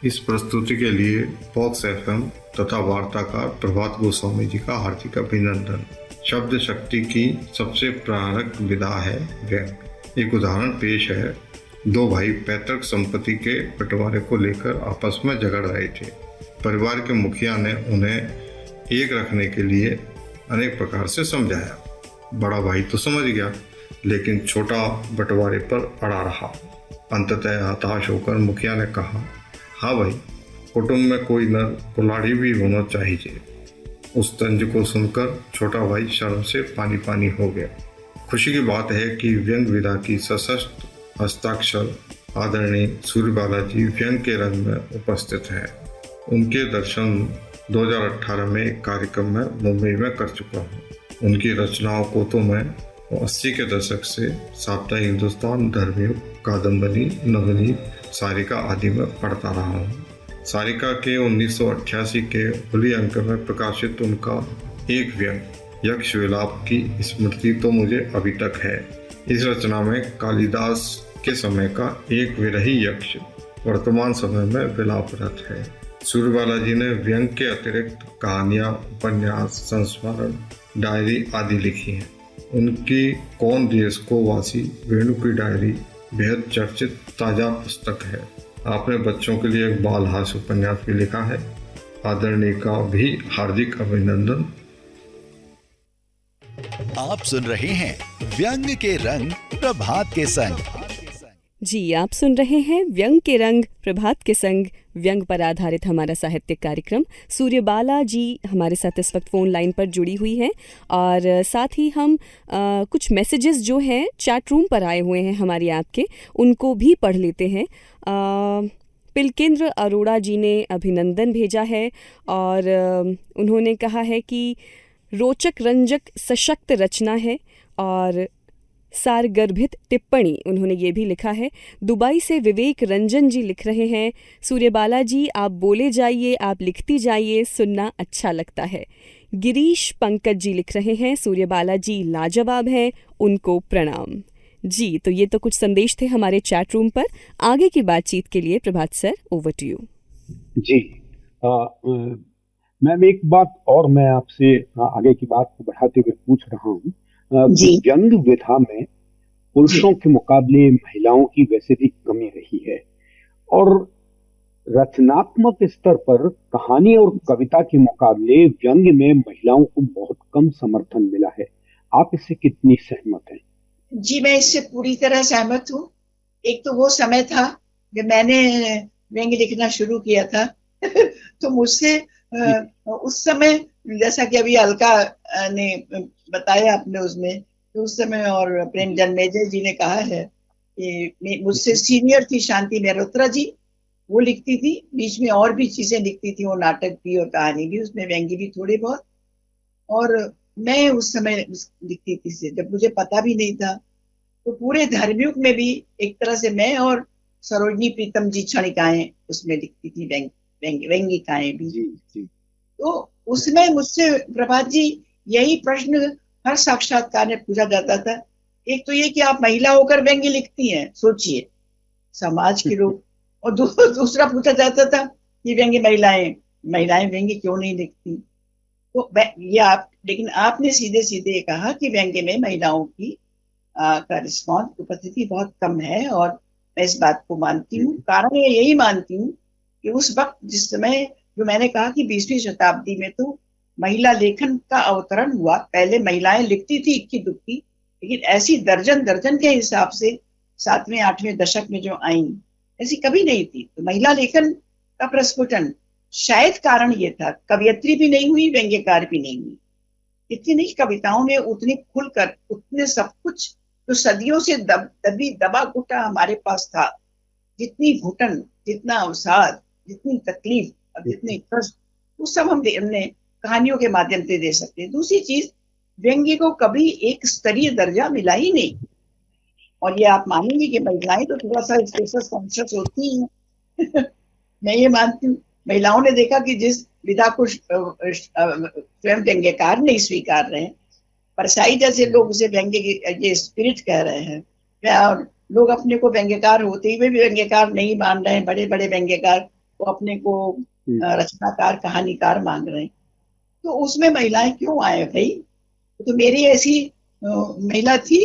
इस प्रस्तुति के लिए बॉक्स एफएम तथा वार्ताकार प्रभात गोस्वामी जी का हार्दिक अभिनंदन। शब्द शक्ति की सबसे प्रारंभिक विधा है व्यंग्य। एक उदाहरण पेश है। दो भाई पैतृक संपत्ति के बंटवारे को लेकर आपस में झगड़ रहे थे। परिवार के मुखिया ने उन्हें एक रखने के लिए अनेक प्रकार से समझाया। बड़ा भाई तो समझ गया, लेकिन छोटा बंटवारे पर अड़ा रहा। अंततः हताश होकर मुखिया ने कहा, हाँ भाई, कुटुंब में कोई नर कुल्हाड़ी भी होना चाहिए। उस तंज को सुनकर छोटा भाई शर्म से पानी पानी हो गया। खुशी की बात है कि व्यंग विधा की सशक्त हस्ताक्षर आदरणीय सूर्यबाला जी व्यंग के रंग में उपस्थित हैं। उनके दर्शन 2018 में एक कार्यक्रम में मुंबई में कर चुका हूँ। उनकी रचनाओं को तो मैं 80 के दशक से साप्ताहिक हिंदुस्तान, धर्मयुग, कादम्बरी, नवनीत, सारिका आदि में पढ़ता रहा हूँ। सारिका के 1988 के होली अंक में प्रकाशित उनका एक व्यंग यक्ष विलाप की स्मृति तो मुझे अभी तक है। इस रचना में कालिदास के समय का एक विरही यक्ष वर्तमान समय में विलापरत है। सूर्यबाला जी ने व्यंग के अतिरिक्त कहानियाँ, उपन्यास, संस्मरण, डायरी आदि लिखी हैं। उनकी कौन देश को वासी वेणु की डायरी बेहद चर्चित ताजा पुस्तक है। आपने बच्चों के लिए एक बाल हास्य उपन्यास भी लिखा है। आदरणीय का भी हार्दिक अभिनंदन।
आप सुन रहे हैं व्यंग के रंग प्रभात के संग।
जी, आप सुन रहे हैं व्यंग के रंग प्रभात के संग, व्यंग पर आधारित हमारा साहित्यिक कार्यक्रम। सूर्यबाला जी हमारे साथ इस वक्त फ़ोन लाइन पर जुड़ी हुई हैं और साथ ही हम कुछ मैसेजेस जो हैं चैट रूम पर आए हुए हैं हमारी ऐप के, उनको भी पढ़ लेते हैं। पिलकेंद्र अरोड़ा जी ने अभिनंदन भेजा है और उन्होंने कहा है कि रोचक, रंजक, सशक्त रचना है और सारगर्भित टिप्पणी उन्होंने ये भी लिखा है। दुबई से विवेक रंजन जी लिख रहे हैं, सूर्यबाला जी आप बोले जाइए, आप लिखती जाइए, सुनना अच्छा लगता है। गिरीश पंकज जी लिख रहे हैं, सूर्यबाला जी लाजवाब हैं, उनको प्रणाम। जी, तो ये तो कुछ संदेश थे हमारे चैट रूम पर। आगे की बातचीत के लिए Prabhat sir, over to you.
जी, मैम एक बात और मैं आपसे आगे की बात को बढ़ाते हुए पूछ रहा हूँ। व्यंग विधा में पुरुषों के मुकाबले महिलाओं की वैसे भी कमी रही है और रचनात्मक स्तर पर कहानी और कविता के मुकाबले व्यंग में महिलाओं को बहुत कम समर्थन मिला है। आप इससे कितनी सहमत हैं?
जी, मैं इससे पूरी तरह सहमत हूँ। एक तो वो समय था जब मैंने व्यंग लिखना शुरू किया था तो मुझसे उस समय, जैसा कि अभी अलका ने बताया आपने उसमें, तो उस समय और प्रेम जन्मेजय जी ने कहा है कि मुझसे सीनियर थी शांति मेहरोत्रा जी, वो लिखती थी, बीच में और भी चीजें लिखती थी, वो नाटक भी और कहानी भी, उसमें व्यंग्य भी थोड़े बहुत। और मैं उस समय लिखती थी जब मुझे पता भी नहीं था। तो पूरे धर्मयुग में भी एक तरह से मैं और सरोजनी प्रीतम जी क्षणिकाएं उसमें लिखती थी, व्यंगिकाएं भी। तो उसमें मुझसे प्रभात जी यही प्रश्न हर साक्षात्कार में पूछा जाता था। एक तो ये कि आप महिला होकर व्यंग्य लिखती हैं, सोचिए समाज के लोग, और दूसरा पूछा जाता था कि व्यंग्य महिलाएं व्यंग्य क्यों नहीं लिखती। तो ये लेकिन आपने सीधे सीधे कहा कि व्यंग्य में महिलाओं की का रिस्पॉन्स, उपस्थिति बहुत कम है और मैं इस बात को मानती हूँ। कारण यही मानती हूँ कि उस वक्त जिस समय, जो मैंने कहा कि 20वीं शताब्दी में तो महिला लेखन का अवतरण हुआ। पहले महिलाएं लिखती थी इक्की दुक्की, लेकिन ऐसी दर्जन के हिसाब से 7वें 8वें दशक में जो आई, ऐसी कभी नहीं थी। तो महिला लेखन का प्रस्फुटन, शायद कारण ये था, कवियत्री भी नहीं हुई, व्यंग्यकार भी नहीं हुई। इतनी कविताओं में उतनी खुलकर, उतने सब कुछ जो सदियों से दबा घुटा हमारे पास था, जितनी घुटन, जितना अवसाद, जितनी तकलीफ और जितने कष्ट, वो सब हमने कहानियों के माध्यम से दे सकते हैं। दूसरी चीज, व्यंग्य को कभी एक स्तरीय दर्जा मिला ही नहीं। और ये आप मानेंगे कि महिलाएं तो थोड़ा सा स्टेटस कॉन्शियस होती हैं मैं ये मानती हूँ। महिलाओं ने देखा कि जिस विधा को स्वयं व्यंग्यकार नहीं स्वीकार रहे हैं, परसाई जैसे लोग उसे व्यंग्य ये स्पिरिट कह रहे हैं, और लोग अपने को व्यंग्यकार होते हुए भी व्यंग्यकार नहीं मान रहे हैं। बड़े बड़े व्यंग्यकार वो अपने को रचनाकार, कहानीकार मान रहे हैं। तो उसमें महिलाएं क्यों आए भाई? तो मेरी ऐसी महिला थी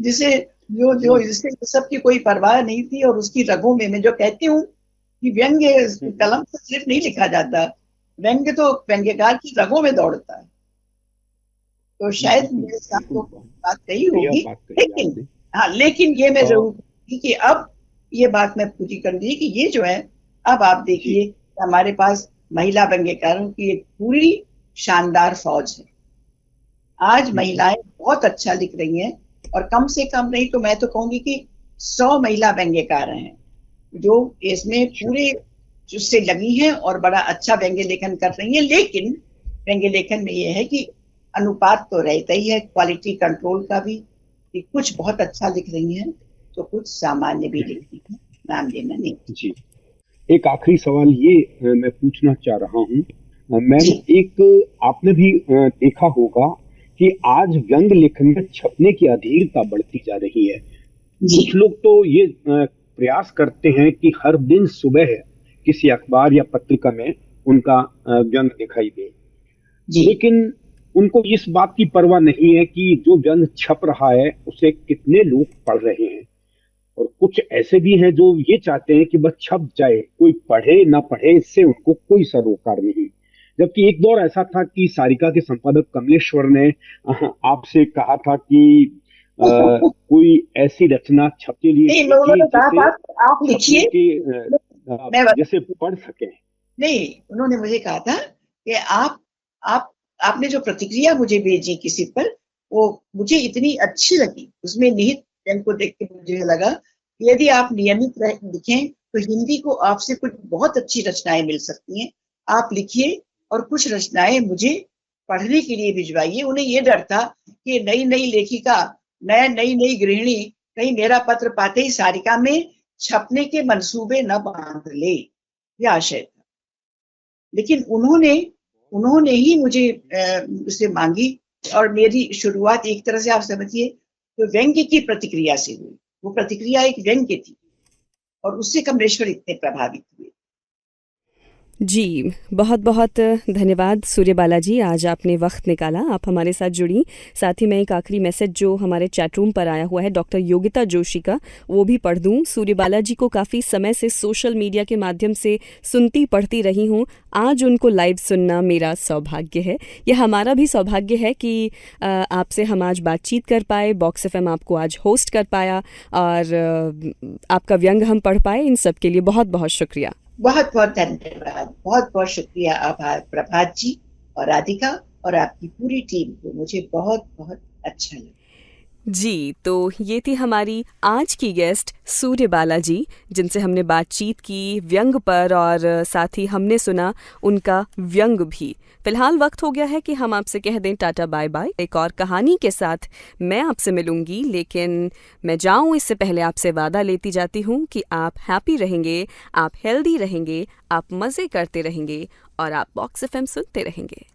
जिसे जिससे सबकी कोई परवाह नहीं थी, और उसकी रगों में, मैं जो कहती हूँ कि व्यंग्य कलम से सिर्फ नहीं लिखा जाता, व्यंग्य तो व्यंग्यकार की रगों में दौड़ता है। तो शायद मेरे साथ तो बात कही होगी, लेकिन ये मैं जरूर कि अब ये बात मैं पूरी कर दी कि ये जो है अब आप देखिए हमारे पास महिला व्यंग्यकारों की एक पूरी शानदार फौज है। आज महिलाएं बहुत अच्छा लिख रही हैं और कम से कम नहीं तो मैं तो कहूंगी कि 100 महिला व्यंग्यकार हैं जो इसमें पूरे उससे लगी हैं और बड़ा अच्छा व्यंग्य लेखन कर रही हैं। लेकिन व्यंग्य लेखन में यह है कि अनुपात तो रहता ही है, क्वालिटी कंट्रोल का भी, कि कुछ बहुत अच्छा लिख रही हैं तो कुछ सामान्य भी लिख रही हैं, नाम लेना नहीं।
जी, एक आखिरी सवाल ये मैं पूछना चाह रहा हूँ मैम, एक आपने भी देखा होगा कि आज व्यंग लेखन में छपने की अधीरता बढ़ती जा रही है। कुछ लोग तो ये प्रयास करते हैं कि हर दिन सुबह किसी अखबार या पत्रिका में उनका व्यंग दिखाई दे, लेकिन उनको इस बात की परवाह नहीं है कि जो व्यंग छप रहा है उसे कितने लोग पढ़ रहे हैं। और कुछ ऐसे भी हैं जो ये चाहते हैं कि बस छप जाए, कोई पढ़े ना पढ़े इससे उनको कोई सरोकार नहीं। जबकि एक दौर ऐसा था कि सारिका के संपादक कमलेश्वर ने आपसे कहा था कि कोई ऐसी रचना छप के लिए
आप लिखिए,
जैसे पढ़ सके।
नहीं, उन्होंने मुझे कहा था कि आपने जो प्रतिक्रिया मुझे भेजी किसी पर, वो मुझे इतनी अच्छी लगी, उसमें निहित को देख के मुझे लगा कि यदि आप नियमित लिखें तो हिंदी को आपसे कुछ बहुत अच्छी रचनाएं मिल सकती हैं। आप लिखिए और कुछ रचनाएं मुझे पढ़ने के लिए भिजवाइए। उन्हें ये डर था कि नई लेखिका, नई गृहिणी कहीं मेरा पत्र पाते ही सारिका में छपने के मंसूबे न बांध ले, यह आशय था। लेकिन उन्होंने ही मुझे उसे मांगी और मेरी शुरुआत एक तरह से आप समझिए तो व्यंग्य की प्रतिक्रिया से हुई। वो प्रतिक्रिया एक व्यंग्य थी और उससे कमलेश्वर इतने प्रभावित हुए।
जी, बहुत बहुत धन्यवाद सूर्यबाला जी, आज आपने वक्त निकाला, आप हमारे साथ जुड़ी। साथ ही मैं एक आखिरी मैसेज जो हमारे चैट रूम पर आया हुआ है डॉक्टर योगिता जोशी का, वो भी पढ़ दूँ। सूर्यबाला जी को काफ़ी समय से सोशल मीडिया के माध्यम से सुनती पढ़ती रही हूँ, आज उनको लाइव सुनना मेरा सौभाग्य है। यह हमारा भी सौभाग्य है कि आपसे हम आज बातचीत कर पाए, बॉक्स एफएम आपको आज होस्ट कर पाया और आपका व्यंग हम पढ़ पाए। इन सब के लिए बहुत बहुत शुक्रिया।
बहुत बहुत धन्यवाद, बहुत बहुत शुक्रिया, आभार प्रभात जी और राधिका और आपकी पूरी टीम को, मुझे बहुत बहुत अच्छा लगा।
जी, तो ये थी हमारी आज की गेस्ट सूर्यबाला जी, जिनसे हमने बातचीत की व्यंग पर और साथ ही हमने सुना उनका व्यंग भी। फिलहाल वक्त हो गया है कि हम आपसे कह दें टाटा बाय बाय। एक और कहानी के साथ मैं आपसे मिलूंगी, लेकिन मैं जाऊं इससे पहले आपसे वादा लेती जाती हूं कि आप हैप्पी रहेंगे, आप हेल्दी रहेंगे, आप मज़े करते रहेंगे और आप बॉक्स एफएम सुनते रहेंगे।